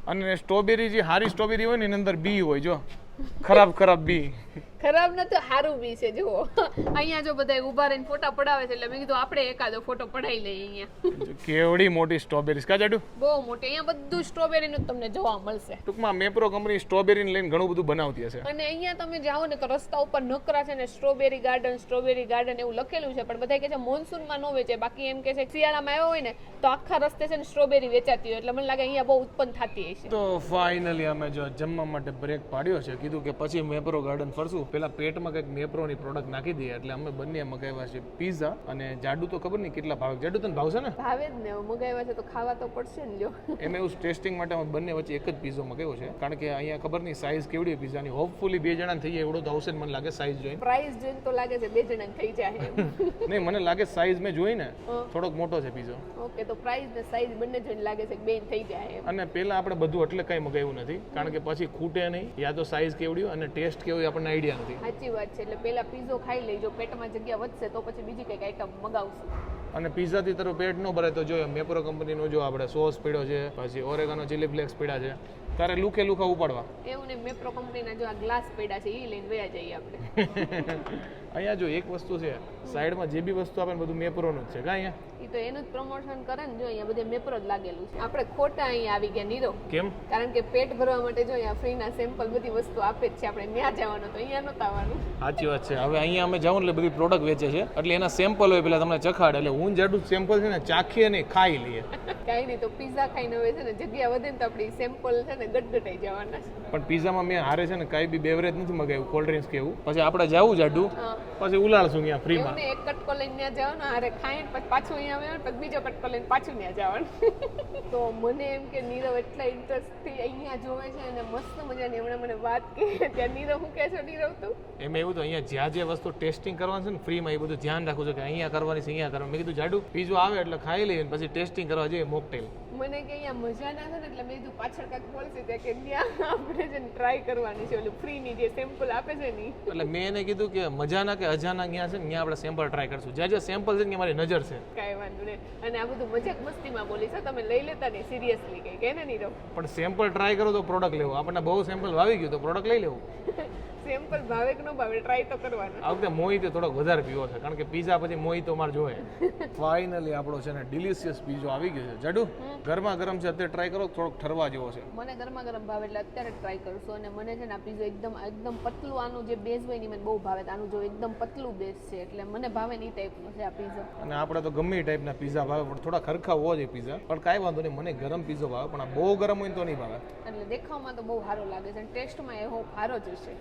અને સ્ટ્રોબેરી જે હારી સ્ટ્રોબેરી હોય ને એની અંદર બી હોય. જો ખરાબ બી. ખરાબ નથી, સારું બી છે. જુઓ અહીંયા જો બધા ઊભા રહીને ફોટા પડાવે છે એટલે મેં કીધું આપણે એકાદો ફોટો પડાવી લઈએ અહીંયા. કેવડી મોટી સ્ટ્રોબેરી કા જાડુ? બહુ મોટી. અહીંયા બધું સ્ટ્રોબેરીનું તમને જોવા મળશે. ટૂંકમાં મેપ્રો કંપની સ્ટ્રોબેરીને લઈને ઘણું બધું બનાવતી હશે. અને અહીંયા તમે જાઓ ને તો રસ્તા ઉપર નકરા છે ને સ્ટ્રોબેરી ગાર્ડન એવું લખેલું છે, પણ બધા કહે છે મોન્સૂનમાં ન વેચે. બાકી એમ કે છે શિયાળામાં આવ્યો હોય ને તો આખા રસ્તે છે ને સ્ટ્રોબેરી વેચાતી હોય. એટલે મને લાગે અહીંયા બહુ ઉત્પન્ન થતી હશે. તો ફાઇનલી અમે જો જમવા માટે બ્રેક પાડ્યો છે. કીધું કે પછી મેપ્રો ગાર્ડન ફરશું, પેલા પેટમાં કંઈક મેપ્રોની પ્રોડક્ટ નાખી દઈએ. એટલે અમે બંને મગાવ્યા છે પીઝા. અને જાડુ તો ખબર નહીં કેટલા ભાવે. જાડુ તને ભાવશે ને? ભાવે જ ને, મગાવ્યા છે તો ખાવા તો પડશે ને. લ્યો એમ એવું ટેસ્ટિંગ માટે અમે બંને વચ્ચે એક જ પીઝો મગાવ્યો છે, કારણ કે અહીંયા ખબર નહીં સાઇઝ કેવડી હોય પીઝાની. હોપફુલી 2 જણા થઈ જાય એવડો તો આવશે ને મને લાગે સાઇઝ જોઈને. પ્રાઇસ જોઈને તો લાગે છે 2 જણા થઈ જાય એમ. નહીં મને લાગે સાઇઝ મેં જોઈ ને થોડોક મોટો છે પીઝો. ઓકે, તો પ્રાઇસ ને સાઇઝ બંને જોઈને લાગે છે કે 2 થઈ જાય એમ. અને પેલા આપણે બધું એટલે કઈ મગાવ્યું નથી, કારણ કે પછી ખૂટે નહીં. યા તો સાઇઝ કેવડી હોય અને ટેસ્ટ કેવું હોય આપણને આઈડિયા નથી. સાચી વાત છે. એટલે પેલા પીઝો ખાઈ લઈ, જો પેટમાં જગ્યા વધશે તો પછી બીજી કંઈક આઈટમ મગાવશું. અને પીઝાથી તારું પેટ ન ભરે તો જો મેપ્રો કંપનીનો જો આપણે સોસ પીડ્યો છે, પછી ઓરેગાનો ચીલી ફ્લેક્સ પીડા છે, તારે લુખે લુખા ઉપાડવા. એવું ને મેપ્રો કંપનીના જો આ ગ્લાસ પડ્યા છે એ લઈને વયા જઈએ આપણે. અહીંયા જો એક વસ્તુ છે, સાઈડમાં જે બી વસ્તુ આપે ને બધું મેપ્રોનું જ છે કા અહીંયા. એ તો એનું જ પ્રમોશન કરે ને. જો અહીંયા બધે મેપ્રો જ લાગેલું છે. આપણે ખોટા અહીંયા આવી ગયા નીરો. કેમ? કારણ કે પેટ ભરવા માટે જો અહીંયા ફ્રીના સેમ્પલ બધી વસ્તુ આપે જ છે. આપણે ત્યાં જવાનું તો અહીંયા નહોતું આવવાનું. સાચી વાત છે. હવે અહીંયા અમે જાઉં એટલે બધી પ્રોડક્ટ વેચે છે, એટલે એના સેમ્પલ હોય પેલા તમને ચખાડે. એટલે હું જાડું સેમ્પલ છે ને ચાખીએ નહીં, ખાઈ લઈએ. કાંઈ નહીં, તો પીઝા ખાઈને હવે છે ને જગ્યા વધે ને તો આપણી સેમ્પલ છે ને ગટગટાઈ જવાના છે. પણ પીઝામાં મેં હારે છે ને કાંઈ બી બેવરેજ નથી મગાવ્યું, કોલ્ડ ડ્રિંક્સ કે એવું. પછી આપણે જવું જાડું, પછી ઉલાળશું ત્યાં ફ્રીમાં. એવું ને, એક કટકો લઈને ત્યાં જવાનું, હારે ખાઈને પછી પાછું અહીંયા આવવાનું, પછી બીજો કટકો લઈને પાછું ત્યાં જવાનું. તો મને એમ કે નીરવ એટલા ઇન્ટરેસ્ટથી અહીંયા જોવે છે અને મસ્ત મજાની હમણાં મને વાત કહી. ત્યાં નીરવ શું કહે છો નીરવ તું? એમાં એવું તો અહીંયા જ્યાં જે વસ્તુ ટેસ્ટિંગ કરવાની છે ને ફ્રીમાં, એ બધું ધ્યાન રાખવું છે કે અહીંયા કરવાની છે, અહીંયા કરવાની. મેં કીધું જાડુ પીઝો આવે એટલે ખાઈ લઈએ પછી ટેસ્ટિંગ કરવા જઈએ મોકટેલ. મને કે અહીંયા મજા ના થાય ને એટલે મેં કીધું પાછળ કાંઈક બોલશે ત્યાં કે ત્યાં આપણે છે ને ટ્રાય કરવાની છે ઓલું ફ્રીની જે સેમ્પલ આપે છે ને. એટલે મેં એને કીધું કે મજાના કે અજાના ત્યાં છે ને ત્યાં આપણે સેમ્પલ ટ્રાય કરશું. જ્યાં જ્યાં સેમ્પલ છે ને મારી નજર છે. કાંઈ વાંધો નહીં. અને આ બધું મજાક મસ્તીમાં બોલી છે, તમે લઈ લેતા નહીં સિરિયસલી કંઈ કે ને નીરવ. પણ સેમ્પલ ટ્રાય કરો તો પ્રોડક્ટ લેવો. આપણને બહુ સેમ્પલ વાવી ગયું તો પ્રોડક્ટ લઈ લેવું. સેમ્પલ ભાવે કે ન ભાવે ટ્રાય તો કરવાનો. આ વખતે મોહિત થોડોક વધારે પીવો છે કારણ કે પીઝા પછી મોહિત તો મારે જોઈએ. ફાઇનલી આપણો છે ને ડિલિશિયસ પીઝો આવી ગયો છે. જાડુ ગરમા ગરમ છે, અત્યારે ટ્રાય કરો, થોડોક ઠરવા જેવો છે. મને ગરમા ગરમ ભાવે એટલે અત્યારે ટ્રાય કરશું. અને મને છે ને આ પીઝો એકદમ પતલું, આનું જે બેઝ હોય ને મને બહુ ભાવે. આનું જો એકદમ પતલું બેઝ છે એટલે મને ભાવે ને એ ટાઈપનું છે આ પીઝો. અને આપણે તો ગમે એ ટાઈપના પીઝા ભાવે પણ થોડા ખરખા હોવો જોઈએ પીઝા. પણ કાંઈ વાંધો નહીં, મને ગરમ પીઝો ભાવે, પણ આ બહુ ગરમ હોય તો નહીં ભાવે. એટલે દેખાવમાં તો બહુ સારો લાગે છે અને ટેસ્ટમાં એવો સારો જ હશે.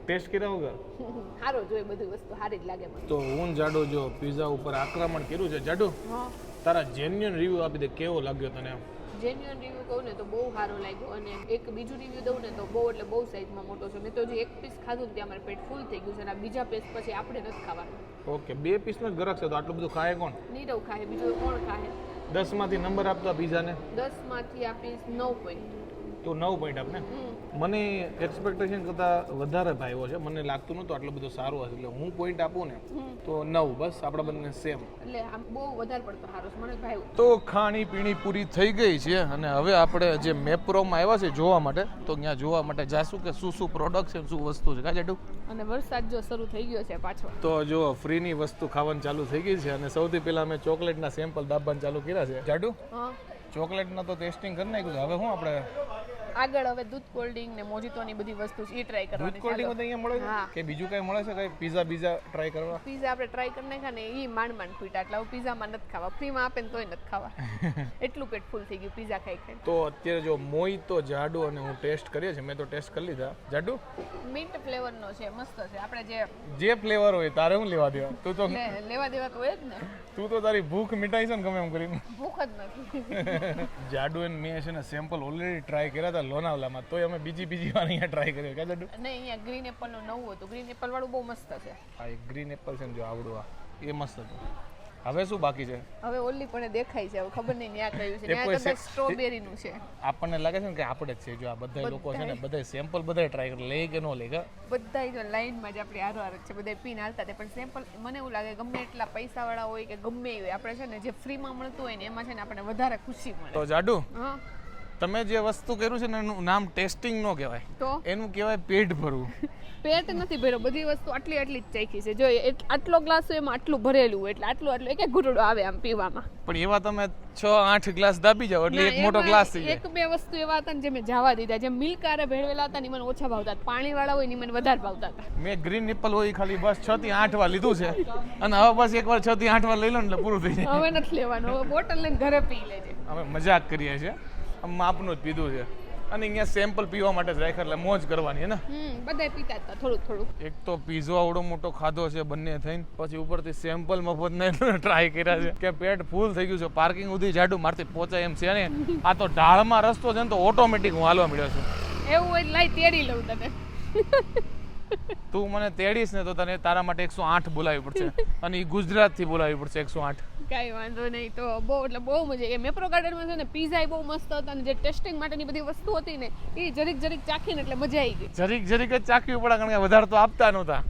ટેસ્ટ કર્યા વગર સારો જોઈએ, બધી વસ્તુ સારી જ લાગે મને. તો હું જાડુ જો પીઝા ઉપર આક્રમણ કર્યું છે. જાડુ તારા જેન્યુઅન રિવ્યુ આપી દે, કેવો લાગ્યો તને? જેન્યુઅન રિવ્યુ કહું ને તો બહુ સારો લાગ્યો. અને એક બીજું રિવ્યુ દઉં ને તો બહુ એટલે બહુ સાઈઝમાં મોટો છે. મેં તો જે એક પીસ ખાધું ને ત્યાં મારું પેટ ફૂલ થઈ ગયું છે. અને આ બીજા પીસ પછી આપણે નથી ખાવાનું. ઓકે, 2 પીસનો જ ગરક છે તો આટલું બધું ખાય કોણ? નીરવ ખાય, બીજું કોણ ખાય? 10 માંથી નંબર આપતા પીઝાને? 10 માંથી આપીશ 9 પોઈન્ટ. તો 9 પોઈન્ટ આપને. મને એક્સપેક્ટેશન કરતાં વધારે ભાવ્યો છે. મને લાગતું નહોતું આટલો બધો સારો હશે, એટલે હું પોઈન્ટ આપું ને તો 9. બસ આપણા બંને સેમ. એટલે આમ બહુ વધારે પડતો સારો છે, મને ભાવ્યું. તો ખાણી પીણી પૂરી થઈ ગઈ છે અને હવે આપણે જે મેપ્રોમાં આવ્યા છે જોવા માટે, તો ત્યાં જોવા માટે જાશું કે શું પ્રોડક્ટ છે, શું વસ્તુ છે. કાજેટું અને વરસાદ જો શરૂ થઈ ગયો છે પાછો. તો જો ફ્રીની વસ્તુ ખાવાનું ચાલુ થઈ ગઈ છે અને સૌથી પહેલા અમે ચોકલેટના સેમ્પલ દાબવાનું ચાલુ કર્યા છે. જાડુ ચોકલેટના તો ટેસ્ટિંગ કરી નાખ્યું છે. હવે હું આપણે આગળ હવે દૂધ કોલ્ડ ડ્રિંક ને મોજીતોની બધી વસ્તુ છે એ ટ્રાય કરવાની. દૂધ કોલ્ડ ડ્રિંક અહીંયા મળે છે કે બીજું કઈ મળે છે? કઈ પીઝા બીજા ટ્રાય કરવા? પીઝા આપણે ટ્રાય કરી નાખ્યા ને એ માંડ ફૂટા, એટલે હવે પીઝામાં નથી ખાવા. ફ્રીમાં આપે ને તોય નથી ખાવા. એટલું પેટ ફૂલ થઈ ગયું પીઝા ખાઈ ખાઈ. તો અત્યારે જો મોહિતો, જાડુ અને હું ટેસ્ટ કરીએ છીએ. મેં તો ટેસ્ટ કરી લીધા. જાડુ મિન્ટ ફ્લેવરનો છે, મસ્ત છે. આપણે જે ફ્લેવર હોય તારે હું લેવા દેવા? તું તો લેવા દેવા તો હોય જ ને. તું તો તારી ભૂખ મિટાઈ છે ને ગમે એમ કરીને. ભૂખ જ નથી. જાડુ અને મેં છે ને સેમ્પલ ઓલરેડી ટ્રાય કર્યા હતા લોનાવલામાં, તોય અમે બીજી વાર અહીંયા ટ્રાય કર્યો. કે જાડુ નહીં, અહીંયા ગ્રીન એપલનું નવું હતું. ગ્રીન એપલ વાળું બહુ મસ્ત છે. આ એક ગ્રીન એપલ છે ને જો આવડું, આ એ મસ્ત હતું. હવે શું બાકી છે? હવે ઓલી પણ દેખાય છે. હવે ખબર નહીં ન્યા કયું છે. ન્યા કદાચ સ્ટ્રોબેરીનું છે. આપણને લાગે છે ને કે આપણે જ છે. જો આ બધા લોકો છે ને બધા સેમ્પલ બધા ટ્રાય કરે, લે કે ન લે? બધા જો લાઈનમાં જ આપણે હારો છે, બધા પીને હાલતા હતા. પણ સેમ્પલ મને એવું લાગે ગમે એટલા પૈસાવાળા હોય કે ગમે એ હોય, આપણે છે ને જે ફ્રીમાં મળતું હોય ને એમાં છે ને આપણને વધારે ખુશી મળે. તો જાડુ હા, તમે જે વસ્તુ કર્યું છે ને એનું નામ ટેસ્ટિંગ ન કહેવાય, તો એનું કહેવાય પેટ ભરવું. પેટ નથી ભર્યો, બધી વસ્તુ આટલી જ ચાખી છે. જો આટલો ગ્લાસ હોય એમાં આટલું ભરેલું હોય એટલે આટલું એક ઘૂંટડો આવે આમ પીવામાં. પણ એવા તમે 6-8 ગ્લાસ દાબી જાવ એટલે એક મોટો ગ્લાસ થઈ જાય. એક બે વસ્તુ એવા હતા ને જે મેં જવા દીધા. જે મિલ્ક આરે ભેળવેલા હતા ને મને ઓછા ભાવતા, પાણી વાળા હોય ને મને વધારે ભાવતા હતા. મેં ગ્રીન એપલ હોય ખાલી બસ 6 થી 8 વાર લીધું છે અને હવે બસ એકવાર 6 થી 8 વાર લઈ લો ને એટલે પૂરું થઈ જાય. હવે નથી લેવાનું, હવે બોટલ લઈને ઘરે પી લેજે. અમે મજાક કરીએ છીએ, માપનું જ પીધું છે અને અહીંયા સેમ્પલ પીવા માટે જ રાખ્યા એટલે મોજ કરવાની હે ને. બધા પીતા હતા થોડું. એક તો પીઝો આવડો મોટો ખાધો છે બંને થઈને, પછી ઉપરથી સેમ્પલ મફત ને ટ્રાય કર્યા છે કે પેટ ફૂલ થઈ ગયું છે. પાર્કિંગ સુધી જાડું મારથી પહોંચાય એમ છે ને. આ તો ઢાળમાં રસ્તો છે ને તો ઓટોમેટિક હું હાલવા મળ્યો છું. એવું હોય લાઈ તેડી લઉં તને. તું મને તેડીશ ને તો તને તારા માટે 108 બોલાવી પડશે અને એ ગુજરાતથી બોલાવી પડશે 108. કાંઈ વાંધો નહીં. તો બહુ એટલે બહુ મજા આવી. મેપ્રો ગાર્ડનમાં છે ને પીઝા બહુ મસ્ત હતા અને જે ટેસ્ટિંગ માટેની બધી વસ્તુ હતી ને એ જરીક ચાખીને એટલે મજા આવી ગઈ. જરીક જ ચાખવી પડે કારણ કે વધારે તો આપતા નહોતા.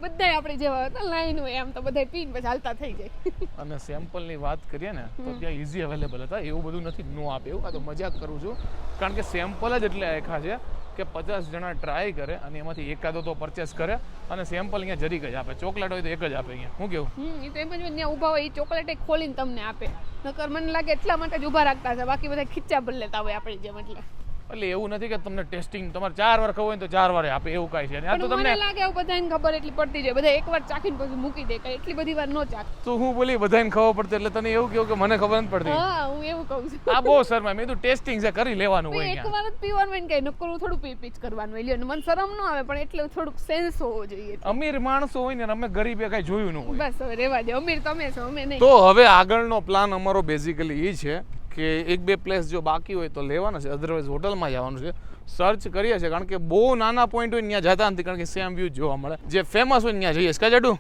બધાય આપણે જેવા હતા લાઈન હોય એમ તો બધા પીને પછી હાલતા થઈ જાય. અને સેમ્પલની વાત કરીએ ને તો ત્યાં ઇઝી અવેલેબલ હતા. એવું બધું નથી નો આપે એવું. આ તો મજાક કરું છું કારણ કે સેમ્પલ જ એટલે આખા છે કે 50 જણા ટ્રાય કરે અને એમાંથી એકાદો તો પરચેસ કરે અને સેમ્પલ અહીંયા જરીક જ આપે. ચોકલેટ હોય તો એક જ આપે અહીંયા. શું કેવું? એ તો એમ જ ત્યાં ઊભા હોય એ ચોકલેટ ખોલીને તમને આપે. નકર મને લાગે એટલા માટે જ ઊભા રાખતા છે, બાકી બધા ખીચા ભર લેતા હોય આપણે જેમ. એટલે એવું નથી કે તમને ટેસ્ટિંગ તમારે 4 વાર ખબર હોય તો 4 વાર આપે એવું કાંઈ છે. આ તો તમને લાગે એવું બધાને ખબર એટલી પડતી જાય. બધા એકવાર ચાખીને પછી મૂકી દે, કઈ એટલી બધી વાર નો ચાખ. તો હું બોલી બધાને ખબર પડતી એટલે તને એવું કહ્યું કે મને ખબર નથી પડતી? હા, હું એવું કહું છું. આ બહુ શરમ. મેં તો ટેસ્ટિંગ છે કરી લેવાનું હોય. એકવાર જ પીવાનું હોય ને કઈ નકરું થોડું પીચ કરવાનું હોય. મને શરમ ન આવે પણ એટલે થોડુંક સેન્સ હોવો જોઈએ. અમીર માણસો હોય ને અમે ગરીબે કઈ જોયું ન હોય. બસ હવે રહેવા દે. અમીર તમે છો, અમે નહીં. તો હવે આગળનો પ્લાન અમારો બેઝિકલી એ છે કે 1-2 પ્લેસ જો બાકી હોય તો લેવાના છે, અધરવાઇઝ હોટલમાં જવાનું છે. સર્ચ કરીએ છીએ કારણ કે બહુ નાના પોઈન્ટ હોય ત્યાં જતા નથી કારણ કે સેમ વ્યૂ જોવા મળે. જે ફેમસ હોય ત્યાં જઈએ. કા જાડુ?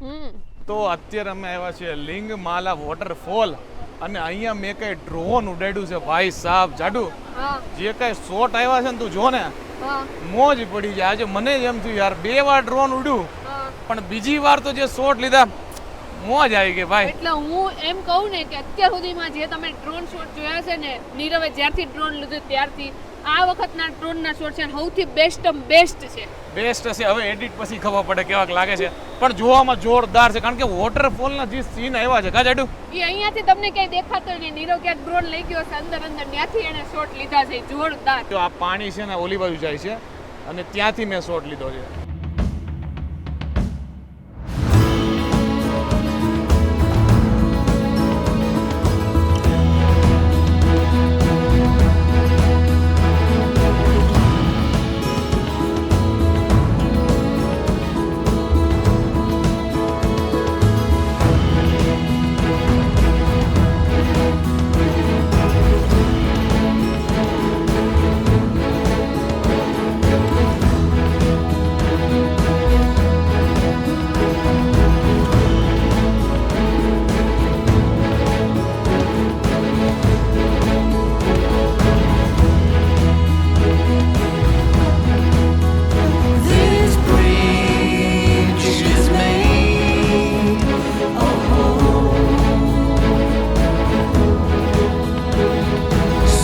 તો અત્યારે અમે આવ્યા છીએ લિંગમાલા વોટરફોલ અને અહીંયા મેં કઈ ડ્રોન ઉડાડ્યું છે ભાઈ સાહેબ. જાડુ જે કઈ શોટ આવ્યા છે ને તું જો ને મોજ પડી જાય. આજે મને જ એમ થયું યાર 2 વાર ડ્રોન ઉડ્યું પણ બીજી વાર તો જે શોટ લીધા મોજ આવી ગઈ ભાઈ. એટલે હું એમ કહું ને કે અત્યાર સુધીમાં જે તમે ડ્રોન શોટ જોયા છે ને, નીરવે જ્યારથી ડ્રોન લીધું ત્યારથી આ વખતના ડ્રોનના શોટ છે સૌથી બેસ્ટ છે. બેસ્ટ છે. હવે એડિટ પછી ખબર પડે કેવાક લાગે છે, પણ જોવામાં જોરદાર છે, કારણ કે વોટરફોલના જે સીન આવ્યા છે કા જાડુ, એ અહીંયાથી તમને ક્યાંય દેખાતો નહીં. નીરવ ક્યાંક ડ્રોન લઈ ગયો છે અંદર ત્યાંથી એને શોટ લીધા છે જોરદાર. જો આ પાણી છે ને ઓલી બાજુ જાય છે અને ત્યાંથી મેં શોટ લીધો છે. This bridge is made of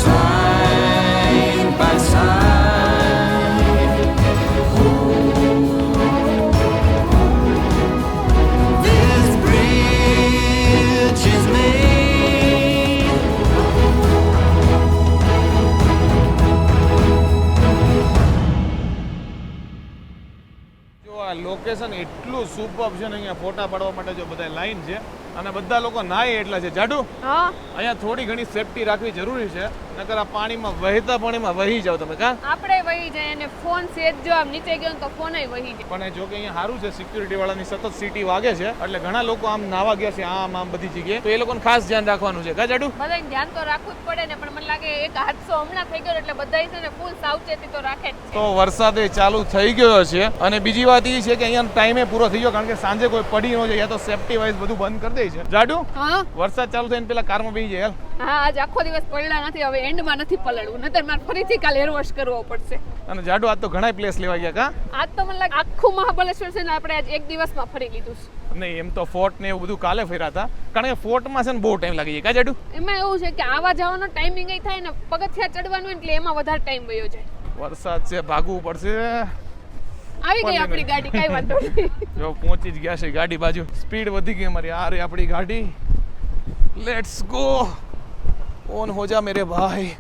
side by side. This bridge is made. જો આ લોકેશન એટલું સુપર છે ને, અહીંયા ફોટા પાડવા માટે જો બધા લાઈન છે અને બધા લોકો નાય એટલા છે. જાડુ, હા, અહીંયા થોડી ઘણી સેફટી રાખવી જરૂરી છે, નકર આ પાણીમાં વહેતા પાણીમાં વહી જાવ તમે. કા આપણે વહી જાય અને ફોન સેજ જો આમ નીચે ગયો ને તો ફોન વહી જાય. પણ જો કે અહીંયા સારું છે, સિક્યુરિટી વાળાની સતત સીટી વાગે છે, એટલે ઘણા લોકો આમ નાવા ગયા છે આમ બધી જગ્યાએ, તો એ લોકોને ખાસ ધ્યાન રાખવાનું છે. કા જાડુ, બધાને ધ્યાન તો રાખવું જ પડે ને, પણ મને લાગે એક હાદસો હમણાં થઈ ગયો એટલે બધા છે ને ફૂલ સાવચેતી તો રાખે જ છે. તો વરસાદ ચાલુ થઈ ગયો છે અને બીજી વાત એ છે કે અહીંયા ટાઈમે પૂરો થઈ ગયો, કારણ કે સાંજે કોઈ પડી ન જાય, યા તો સેફટી વાઇઝ બધું બંધ કરી દે છે. જાડુ, હા વરસાદ ચાલુ થઈને પેલા કારમાં બેસી જાય. હા, આજ આખો દિવસ પડ્યા નથી, હવે એન્ડમાં નથી પલળવું, નતર મારે ફરીથી કાલે હેર વોશ કરવો પડશે. અને જાડુ, આજ તો ઘણા પ્લેસ લેવા ગયા. કા આજ તો મને લાગે આખું મહાબલેશ્વર છે ને આપણે આજ એક દિવસમાં ફરી લીધું છે. નહીં, એમ તો ફોર્ટ ને એવું બધું કાલે ફર્યા હતા, કારણ કે ફોર્ટમાં છે ને બહુ ટાઈમ લાગી જાય. કા જાડુ, એમાં એવું છે કે આવા જવાનો ટાઈમિંગ થાય ને, પગથિયા ચડવાનું એટલે એમાં વધારે ટાઈમ વયો જાય. વરસાદ છે, ભાગવું પડશે. આવી ગઈ આપણી ગાડી, કાઈ વાંધો નહીં. જો પહોંચી જ ગયા છે ગાડી બાજુ, સ્પીડ વધી ગઈ અમારી. આ રે આપણી ગાડી, લેટ્સ ગો, ઓન હો જા મેરે ભાઈ.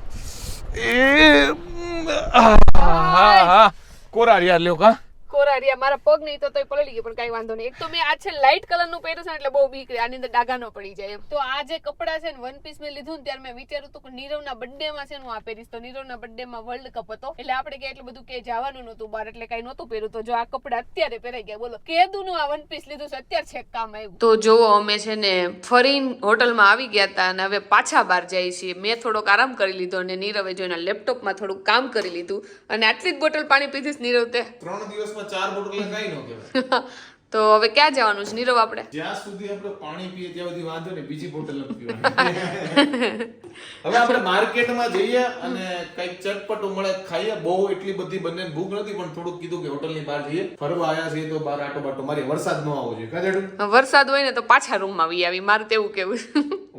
કોરારિયા લ્યો. કા કોરારિયા મારા પગ નહીં તો તોય પલળી ગયો, પણ કાઈ વાંધો નહીં. એક તો મેં આ છે લાઇટ કલર નું પહેર્યું છે ને એટલે બહુ બીક રહે, આની અંદર ડાઘા ન પડી જાય એમ. તો આ જે કપડા છે ને વન પીસ મેં લીધું ને ત્યારે મેં વિચાર્યું હતું કે નીરવના બર્થડે માં છે ને હું આ પહેરીશ, તો નીરવના બર્થડે માં વર્લ્ડ કપ હતો એટલે આપણે કે એટલું બધું કે જવાનું નહોતું બહાર, એટલે કઈ નહોતું પહેર્યું. તો જો આ કપડા અત્યારે પહેરાઈ ગયા, બોલો કેદુનું આ વન પીસ લીધું છે અત્યારે છેક કામ આવ્યું. તો જોવો અમે છે ને ફરીને હોટલમાં આવી ગયા હતા અને હવે પાછા બહાર જઈએ છીએ. મેં થોડોક આરામ કરી લીધો અને નીરવે જો એના લેપટોપમાં થોડુંક કામ કરી લીધું, અને આટલી જ બોટલ પાણી પીધીશ નીરવ તે 3 દિવસમાં 4 બોટલ કઈ ન કહેવાય. તો હવે ક્યાં જવાનું છે નીરવ આપણે? જ્યાં સુધી આપણે પાણી પીએ ત્યાં સુધી વાંધો નહીં, બીજી બોટલ નથી પીવાની. હવે આપણે માર્કેટમાં જઈએ અને કઈક ચટપટું મળે ખાઈએ. બહુ એટલી બધી બંને ભૂખ નથી, પણ થોડુંક કીધું કે હોટલની બહાર જઈએ, ફરવા આવ્યા છીએ તો બહાર આટો બાટો મારી. વરસાદ ન આવવો જોઈએ. કાજડું, વરસાદ હોય ને તો પાછા રૂમમાં આવી મારે તેવું કેવું.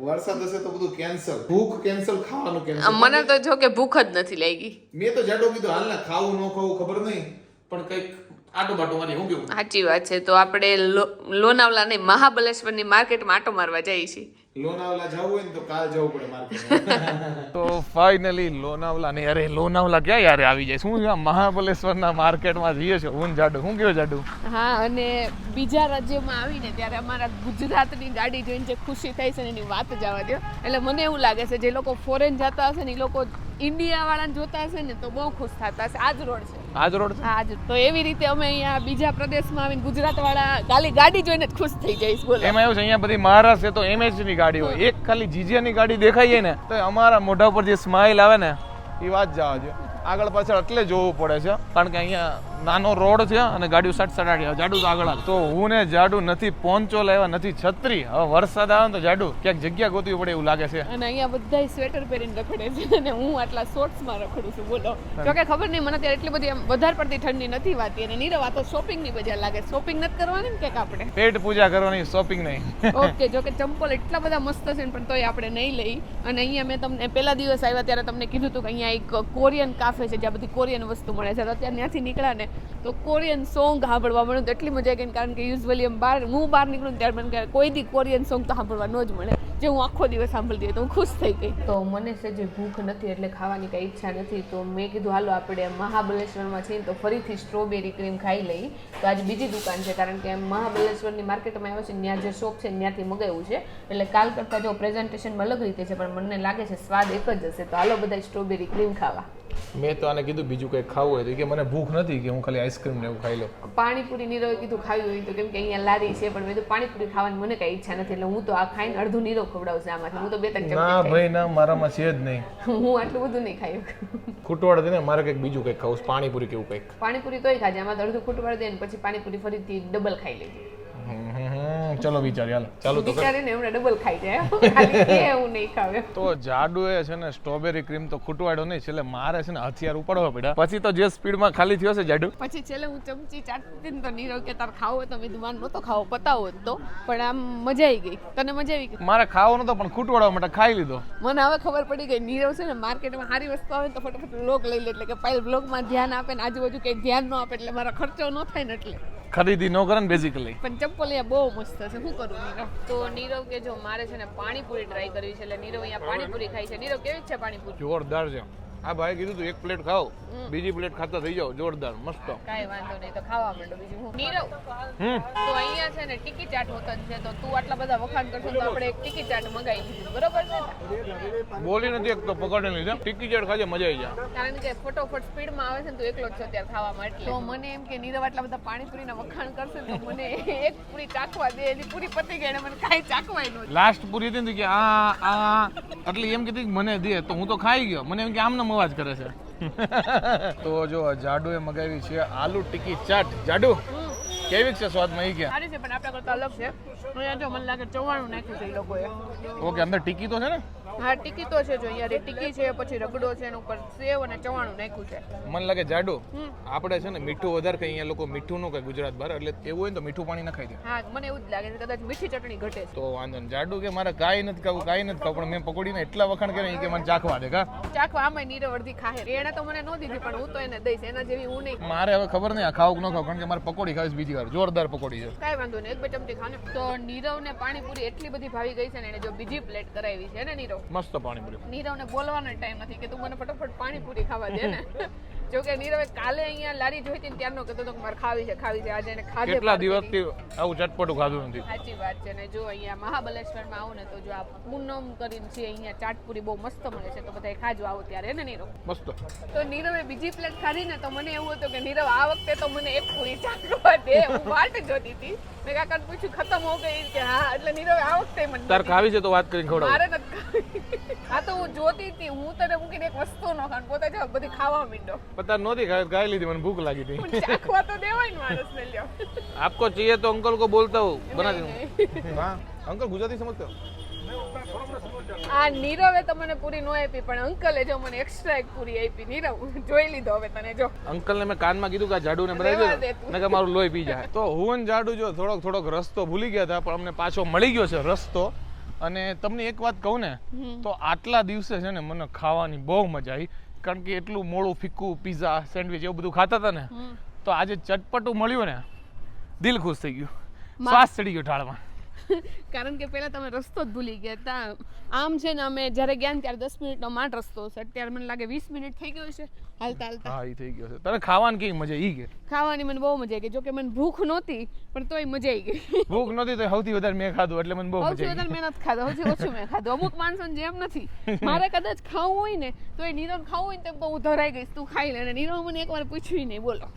વરસાદ હશે તો બધું કેન્સલ, ભૂખ કેન્સલ, ખાવાનું કેન્સલ. મને તો જો કે ભૂખ જ નથી લાગી. મેં તો જાડો કીધું હાલ ને, ખાવું ન ખાવું ખબર નહીં, પણ કઈક આટો બાટો મારી. હું કેવું? સાચી વાત છે. તો આપણે લોનાવલા નહીં, મહાબલેશ્વરની માર્કેટમાં આટો મારવા જઈએ છીએ. લોનાવલા જવું હોય ને તો કાલ જવું પડે માર્કેટ. તો ફાઇનલી લોનાવલા નહીં, અરે લોનાવલા ક્યાં યાર આવી જાય, શું છે મહાબલેશ્વરના માર્કેટમાં જઈએ છે. હું જાડુ, હું કેવું જાડુ? હા, અને બીજા રાજ્યમાં આવીને ત્યારે અમારા ગુજરાતની ગાડી જોઈને જે ખુશી થાય છે ને એની વાત જવા દો. એટલે મને એવું લાગે છે જે લોકો ફોરેન જતા હશે ને એ લોકો ઇન્ડિયા વાળાને જોતા હશે ને તો બહુ ખુશ થતા હશે. આજ રોડ છે, આજ રોડ છે. આજ. તો એવી રીતે અમે અહીંયા બીજા પ્રદેશમાં આવીને ગુજરાત વાળા ખાલી ગાડી જોઈને જ ખુશ થઈ જઈશ. બોલો, એમાં એવું છે અહીંયા બધી મહારાષ્ટ્ર તો એમએચ ની ગાડી હોય, એક ખાલી જીજે ની ગાડી દેખાઈ જાય ને તો અમારા મોઢા પર જે સ્માઈલ આવે ને એ વાત જવા દો. આગળ પાછળ એટલે જોવું પડે છે, કારણ કે અહીંયા નાનો રોડ છે અને ગાડીઓ સટસટાડી જાડુ તો આગળ તો હું ને જાડુ નથી પોંચો લાવ્યા નથી છત્રી. હવે વરસાદ આવે ને તો જાડુ ક્યાંક જગ્યા ગોતવી પડે એવું લાગે છે. અને અહીંયા બધા સ્વેટર પહેરીને રખડે છે અને હું આટલા શોર્ટ્સમાં રખડું છું. બોલો જોકે ખબર નહીં મને ત્યારે એટલી બધી આમ વધારે પડતી ઠંડી નથી વાતી. અને નીરવ આ તો શોપિંગની બજાર લાગે. શોપિંગ નથી કરવાની ને ક્યાંક આપણે? પેટ પૂજા કરવાની, શોપિંગ નહીં. ઓકે જોકે ચંપલ એટલા બધા મસ્ત છે ને પણ તોય આપણે નહીં લઈ. અને અહીંયા મેં તમને પહેલા દિવસ આવ્યા ત્યારે તમને કીધું હતું કે અહીંયા એક કોરિયન કાફે છે જ્યાં બધી કોરિયન વસ્તુ મળે છે. તો અત્યારે ત્યાંથી નીકળ્યા ને તો કોરિયન સોંગ સાંભળવા મળ્યું તો એટલી મજા આવી ગઈ. કારણ કે યુઝ્યુઅલી હું બહાર નીકળું ત્યારે મને કોઈ દી કોરિયન સોંગ તો સાંભળવા ન જ મળે જે હું આખો દિવસ સાંભળતી હોય તો હું ખુશ થઈ ગઈ. તો મને સેજે ભૂખ નથી એટલે ખાવાની કઈ ઈચ્છા નથી. તો મેં કીધું હાલો આપણે મહાબલેશ્વરમાં છીએ તો ફરીથી સ્ટ્રોબેરી ક્રીમ ખાઈ લઈ. તો આજે બીજી દુકાન છે કારણ કે મહાબલેશ્વરની માર્કેટમાં આવ્યો છે ત્યાં જે શોપ છે ત્યાંથી મગાવ્યું છે. એટલે કાલ કરતાં જો પ્રેઝન્ટેશનમાં અલગ રીતે છે પણ મને લાગે છે સ્વાદ એક જ હશે. તો હાલો બધા સ્ટ્રોબેરી ક્રીમ ખાવા. મેં તો આને કીધું બીજું કંઈક ખાવું હોય તો કે મને ભૂખ નથી કે હું ખાલી આઈસ્ક્રીમ ને એવું ખાઈ લઉં. પાણીપુરી નીરવે કીધું ખાવી હોય તો કેમ કે અહીંયા લારી છે પણ મેં તો પાણીપુરી ખાવાની મને કઈ ઈચ્છા નથી એટલે હું તો આ ખાઈને અડધું નીરવ ખવડાવશે આમાંથી. હું તો 2-3 ચમચી ના ભાઈ ના, મારામાં છે જ નહીં. હું આટલું બધું નહીં ખાઈ. ખૂટવાડ દે ને, મારે કંઈક બીજું કંઈક ખાવું, પાણીપુરી કેવું કંઈક. પાણીપુરી તોય ખાજે આમાં તો અડધું ખૂટવાડ દે ને પછી પાણીપુરી ફરીથી ડબલ ખાઈ લેજે. ચલો વિચાર હાલ ચાલુ તો વિચારીને હમણાં ડબલ ખાઈ જાય ખાલી કે હું નહીં ખાવે. તો જાડુ એ છે ને સ્ટ્રોબેરી ક્રીમ તો ખૂટવાડો નહીં છેલ્લે મારે છે ને હથિયાર ઉપાડવા પડ્યા. પછી તો જે સ્પીડમાં ખાલી થયો છે જાડુ પછી છેલ્લે હું ચમચી ચાટતી ને તો નીરવ કે તાર ખાવો તો મેં દુકાન નહોતો ખાવો પતાવો તો પણ આમ મજા આવી ગઈ. તને મજા આવી ગઈ? મારે ખાવો નતો પણ ખૂટવાડવા માટે ખાઈ લીધો. મને હવે ખબર પડી ગઈ નીરવ છે ને માર્કેટમાં સારી વસ્તુ આવે તો ફટાફટ બ્લોગ લઈ લે એટલે કે પાયલ બ્લોગમાં ધ્યાન આપે ને આજુબાજુ કંઈ ધ્યાન ન આપે એટલે મારા ખર્ચો ન થાય ને એટલે ખરીદી ન કરે ને બેઝિકલી. પણ ચપ્પલ અહીંયા બહુ મસ્ત છે. શું કરું નીરવ? તો નીરવ કે જો મારે છે ને પાણીપુરી ટ્રાય કરવી છે એટલે નીરવ અહીંયા પાણીપુરી ખાઈ છે. નીરવ કેવી છે પાણીપુરી? જોરદાર છે. આ ભાઈ કીધું તું એક પ્લેટ ખાઓ બીજી પ્લેટ ખાતા થઈ જાવ. જોરદાર મસ્ત. કાંઈ વાંધો નહીં તો ખાવા માંડો બીજું હું. નીરવ તો અહીંયા છે ને ટિકી ચાટ હોતન છે તો તું આટલા બધા વખાણ કરશો તો આપણે એક ટિકી ચાટ મગાવી લીધું બરોબર છે ને? બોલી નથી એક તો પકડી લીધા. ટિકી ચાટ ખાજે મજા આવી જાય. કારણ કે ફટોફટ સ્પીડમાં આવે છે ને તું એકલો જ છો ત્યારે ખાવામાં એટલે તો મને એમ કે નીરવ આટલા બધા પાણીપુરીના વખાણ કરશે તો મને એક પૂરી ચાખવા દે. એની પૂરી પતી ગઈ અને મને કાંઈ ચાખવાય નહોતું. લાસ્ટ પૂરી હતી ને કે આ એટલે એમ કીધી કે મને દે તો હું તો ખાઈ ગયો. મને એમ કે આમને અવાજ કરે છે. તો જો જાડુએ મગાવી છે આલુ ટિક્કી ચાટ. જાડુ કેવી છે સ્વાદમાં? ઈ કે સારી છે પણ આપણા કરતા અલગ છે. અહીંયા જો મને લાગે ચવાણું નાખ્યું છે એ લોકોએ. ઓકે અંદર ટિક્કી તો છે ને? હા ટિક્કી તો છે જો અહીંયા ટિક્કી છે પછી રગડો છે એના ઉપર સેવ અને ચવાણું નાખ્યું છે. મને લાગે જાડુ આપણે છે ને મીઠું વધારે ખાઈ. અહીંયા લોકો મીઠું નું ખાય ગુજરાત બહાર એટલે એવું હોય ને તો મીઠું પાણી ન ખાઈ દે. હા મને એવું જ લાગે છે કદાચ મીઠી ચટણી ઘટે છે. તો વાંધો નહીં. જાડુ કે મારે કાંઈ નથી ખાવું કાંઈ નથી ખાવું પણ મેં પકોડીને એટલા વખાણ કર્યા ઈ કે મને ચાખવા દે. કા ચાખવા આમાં નીરવ અડધી ખાહે. એને તો મને ન દીધી પણ હું તો એને દઈશ. એના જેવી હું નહીં. મારે હવે ખબર નહીં આ ખાવું કે ન ખાવું કારણ કે મારે પકોડી ખાવીશ બીજી વાર. જોરદાર પકોડી છે. કાંઈ વાંધો નહીં 1-2 ચમચી ખાને. તો નીરવને પાણીપુરી એટલી બધી ભાવી ગઈ છે ને એને જો બીજી પ્લેટ કરાવી છે ને નીરવ. મસ્ત પાણીપુરી. નીરવને બોલવાનો ટાઈમ નથી કે તું મને ફટાફટ પાણીપુરી ખાવા દે ને. જો કે નીરવે કાલે અહીંયા લારી જોઈ હતી ને ત્યારનો કહેતો હતો કે મારે ખાવી છે આજે એને ખાધે. કેટલા દિવસથી આવું ચટપટું ખાધું નથી. સાચી વાત છે ને જો અહીંયા મહાબલેશ્વરમાં આવો ને તો જો આ પૂનમ કરીને છે અહીંયા ચાટપુરી બહુ મસ્ત મળે છે તો બધા ખાજો આવો ત્યારે ને નીરવ. મસ્ત. તો નીરવે બીજી પ્લેટ ખાધી ને તો મને એવું હતું કે નીરવ આ વખતે તો મને એક પૂરી ચાખવા દે. હું વાટ જોતી હતી. મેં કાકાને પૂછ્યું ખતમ હો ગઈ કે હા એટલે નીરવે આ વખતે મને તાર ખાવી છે તો વાત કરીને ખવડાવ. મારે નથી ખાવી. આ તો હું જોતી હતી. હું તને મૂકીને એક વસ્તુ ન ખાન પોતે જ બધી ખાવા માંડ્યો. પતા નહોતી ખાઈ લીધી મને ભૂખ લાગી હતી. પણ ચાખવા તો દેવાય ને માણસને લ્યો. आपको चाहिए तो अंकल को बोलता हूँ बना दूँ. हाँ अंकल गुजराती समझते हो? આ નીરવે તો મને પૂરી નો આપી પણ અંકલે જો મને એક્સ્ટ્રા એક પૂરી આપી. નીરવ જોઈ લીધો હવે તને જો. અંકલ ને મેં કાનમાં કીધું કે આ જાડુ ને બનાવી દે ને કે મારું લોહી પી જાય. તો હું ને જાડુ જો થોડોક રસ્તો ભૂલી ગયા હતા પણ અમને પાછો મળી ગયો છે રસ્તો. અને તમને એક વાત કહું ને તો આટલા દિવસે છે ને મને ખાવાની બહુ મજા આવી કારણ કે એટલું મોડું ફીક્કું પીઝા સેન્ડવિચ એવું બધું ખાતા હતા ને તો આજે ચટપટું મળ્યું ને દિલ ખુશ થઈ ગયું. શ્વાસ ચડી ગયો ઢાળમાં. કારણ કે પહેલા તમે રસ્તો જ ભૂલી ગયા હતા. આમ છે ને અમે જ્યારે ગયા ને ત્યારે 10 મિનિટનો માંડ રસ્તો છે. અત્યારે મને લાગે 20 મિનિટ થઈ ગયો છે હાલતા. હા એ થઈ ગયો છે. તને ખાવાની કેવી મજા આવી? કે ખાવાની મને બહુ મજા આવી ગઈ. જો કે મને ભૂખ નહોતી પણ તોય મજા આવી ગઈ. ભૂખ નહોતી તો સૌથી વધારે મેં ખાધું એટલે મને બહુ મજા સૌથી વધારે મેં નથી ખાધું. સૌથી ઓછું મેં ખાધું. અમુક માણસોને જેમ નથી. મારે કદાચ ખાવું હોય ને તો એ નીરવ ખાવું હોય ને તો હું ધરાઈ ગઈશ તું ખાઈ લે. અને નીરવ મને એકવાર પૂછ્યું નહીં બોલો.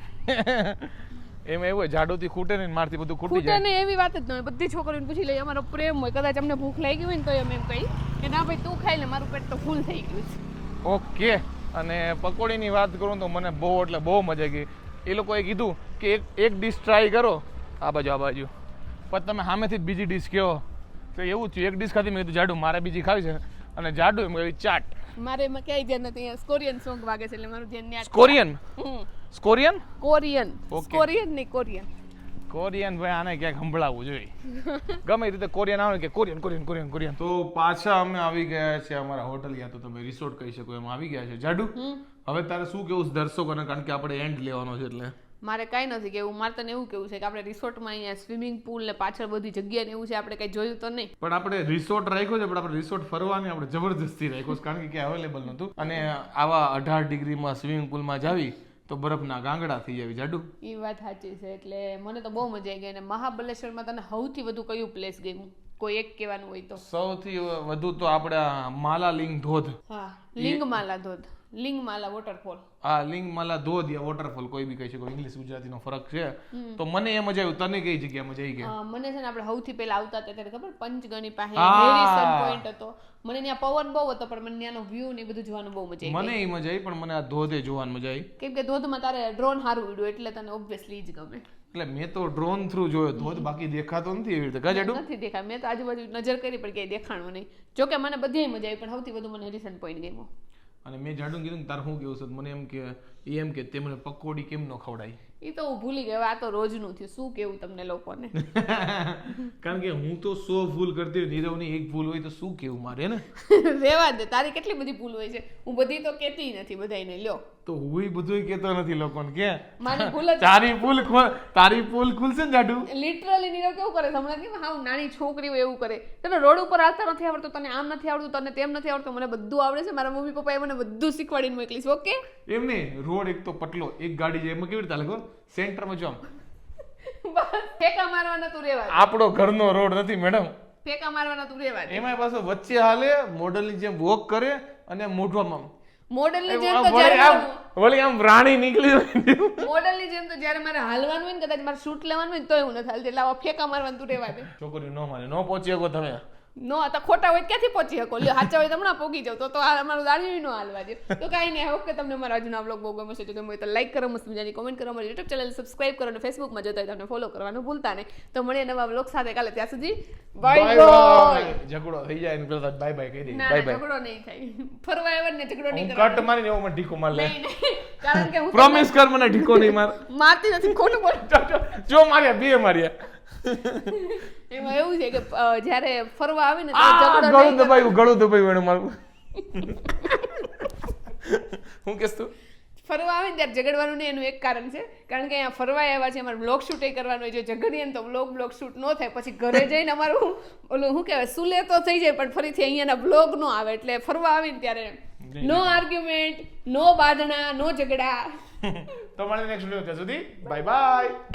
એમાં એવું હોય જાડુથી ખૂટે ને મારથી બધું ખૂટી ખૂટે જાય. ને એવી વાત જ ન હોય. બધી છોકરીઓને પૂછી લઈએ અમારો પ્રેમ હોય. કદાચ અમને ભૂખ લાગી હોય ને તો અમે એમ કહી કે ના ભાઈ તું ખાઈ લે મારું પેટ તો ફૂલ થઈ ગયું છે. ઓકે. અને પકોડીની વાત કરું તો મને બહુ એટલે બહુ મજા આવી ગઈ. એ લોકોએ કીધું કે એક ડીશ ટ્રાય કરો આ બાજુ પણ તમે સામેથી જ બીજી ડીશ કહો તો એવું થયું. એક ડીશ ખાધી મેં કીધું જાડુ મારે બીજી ખાવી છે અને જાડુ એમ કહ્યું ચાટ. મારે એમાં ક્યાંય ધ્યાન નથી. કોરિયન સોંગ વાગે છે એટલે મારું ધ્યાન ત્યાં સ્કોરિયન સ્કોરિયન કોરિયન Okay. કોરિયન નહીં કોરિયન. કોરિયન ભાઈ આને ક્યાંક સંભળાવવું જોઈએ. ગમે એ રીતે કોરિયન આવે કે કોરિયન. તો પાછા અમે આવી ગયા છે અમારા હોટલ યા તો તમે રિસોર્ટ કહી શકો એમ આવી ગયા છે. જાડુ હવે તારે શું કેવું છે દર્શકોને, કારણ કે આપણે એન્ડ લેવાનો છે એટલે. મારે કાંઈ નથી કેવું. મારે તને એવું કેવું છે કે આપણે રિસોર્ટમાં અહીંયા સ્વિમિંગ પુલ ને પાછળ બધી જગ્યા ને એવું છે, આપણે કઈ જોયું તો નહીં. પણ આપણે રિસોર્ટ રાખ્યો છે, પણ આપણે રિસોર્ટ ફરવાની આપણે જબરજસ્તી રાખ્યો છે કારણ કે ક્યાંય અવેલેબલ નહોતું. અને આવા 18 ડિગ્રીમાં સ્વિમિંગ પુલમાં જાવી તો બરફના ગાંગડા થઈ જાવી. જાડુ એ વાત સાચી છે. એટલે મને તો બહુ મજા આવી ગઈ. અને મહાબલેશ્વરમાં તને સૌથી વધુ કયું પ્લેસ ગયું? કોઈ એક કહેવાનું હોય તો? સૌથી વધુ તો આપણે માલાલિંગ ધોધ. હા, લિંગમાલા ધોધ, લિંગમાલા વોટરફોલ. આ લિંગમાલા ધોધ યા વોટરફોલ કોઈ બી કહી શકો, ઇંગ્લિશ ગુજરાતીનો ફરક છે. તો મને એ મજા આવી. તને કઈ જગ્યા મજા આવી ગઈ? મને છે ને આપણે સૌથી પહેલા આવતા હતા ત્યારે ખબર પંચગણી પાસે હા. હેરિસન પોઈન્ટ હતો. મને ત્યાં પવન બહુ હતો પણ મને ત્યાંનો વ્યૂ ને એ બધું જોવાનું બહુ મજા આવી. મને એ મજા આવી, પણ મને આ ધોધે જોવાની મજા આવી. કેમ કે ધોધમાં તારે ડ્રોન સારું ઉડ્યું એટલે તને ઓબ્વિયસલી જ ગમે. એટલે મેં તો ડ્રોન થ્રુ જોયો ધોધ, બાકી દેખાતો નથી એવી રીતે. કા જાડુ? નથી દેખાય. મેં તો આજુબાજુ નજર કરી પણ ક્યાંય દેખાણું નહીં. જોકે મને બધી મજા આવી પણ સૌથી વધુ મને હેરિસન પોઈન્ટ ગમ્યો. અને મેં જાડુ કીધું કે તારે શું કેવું છે? મને એમ કે તે મને પકોડી કેમ ન ખવડાવી? એ તો હું ભૂલી ગયો. આ તો રોજનું થયું. શું કેવું તમને લોકોને? કારણ કે હું તો 100 ભૂલ કરતી હોય, નીરવની એક ભૂલ હોય તો શું કેવું મારે ને? રેવા દે. તારી કેટલી બધી ભૂલ હોય છે. હું બધી તો કેતી નથી બધાને. લ્યો તો હું બધુંય કહેતો નથી લોકોને કે મારી ભૂલ જ તારી ભૂલ ખુલશે ને જાડુ. લિટરલી નીરવ કેવું કરે હમણાં કે હાવ નાની છોકરી હોય એવું કરે. તને રોડ ઉપર હાલતા નથી આવડતું, તને આમ નથી આવડતું, તને તેમ નથી આવડતું. મને બધું આવડે છે. મારા મમ્મી પપ્પાએ મને બધું શીખવાડીને મોકલીશ. ઓકે એમ નહીં, રોડ એક તો પટલો, એક ગાડી જાય એમાં કેવી રીતે હાલે? સેન્ટરમાં જો આમ ફેંકા મારવાના તું રેવા દે. આપણો ઘરનો રોડ નથી મેડમ. ફેંકા મારવાના તું રેવા દે. એમાં પાછો વચ્ચે હાલે, મોડલની જેમ વોક કરે અને મોઢવામાં મોડલની જેમ તો જ્યારે વળી આમ રાણી નીકળી મોડલની જેમ તો જ્યારે મારે હાલવાનું હોય ને, કદાચ મારે શૂટ લેવાનું હોય ને તોય હું નથી હાલતી. એટલે આવા ફેંકા મારવાનું તું રેવા દે. છોકરી ન માને, ન પહોંચી શકો તમે. નો આ તો ખોટા હોય તો ક્યાંથી પહોંચી શકો? લ્યો સાચા હોય તો હમણાં પોગી જાવ. તો આ અમારું દાડી નો હાલવા દે. તો કાંઈ નહીં. ઓકે, તમને મારા આજનો બ્લોગ બહુ ગમે છે તો ગમે તો લાઈક કરો, મસ્ત મજાની કોમેન્ટ કરો, અમારી યુટ્યુબ ચેનલ સબસ્ક્રાઇબ કરો અને ફેસબુકમાં જોતા હોય તમને ફોલો કરવાનું ભૂલતા નહીં. તો મળીએ નવા બ્લોગ સાથે કાલે. ત્યાં સુધી બાય બાય. ઝઘડો થઈ જાય ને પેલા બાય બાય કહી દે. ના બાય બાય. ઝઘડો નહીં થાય. ફરવા આવ્યા ને ઝઘડો નહીં હું કરવાનો. કટ મારીને એવો મને ઢીકો માર લે. નહીં, નહીં. કારણ કે હું પ્રોમિસ કર મને ઢીકો નહીં માર. મારતી નથી. ખોટું બોલ. જો માર્યા બે માર્યા. એમાં એવું છે કે જ્યારે ફરવા આવે ને ગળું દબાયું એને મારું. હું કેસ તું? ફરવા આવે ને ત્યારે ઝઘડવાનું નહીં. એનું એક કારણ છે, કારણ કે અહીંયા ફરવા આવ્યા છે, અમારે બ્લોગ શૂટ કરવાનું હોય. જો ઝઘડીએ ને તો બ્લોગ શૂટ ન થાય. પછી ઘરે જઈને અમારું ઓલું શું કહેવાય સુલે તો થઈ જાય પણ ફરીથી અહીંયાના બ્લોગ નો આવે. એટલે ફરવા આવે ને ત્યારે નો આર્ગ્યુમેન્ટ, નો બાંધણા, નો ઝઘડા. તો મળીએ નેક્સ્ટ વિડિયો. ત્યાં સુધી બાય બાય.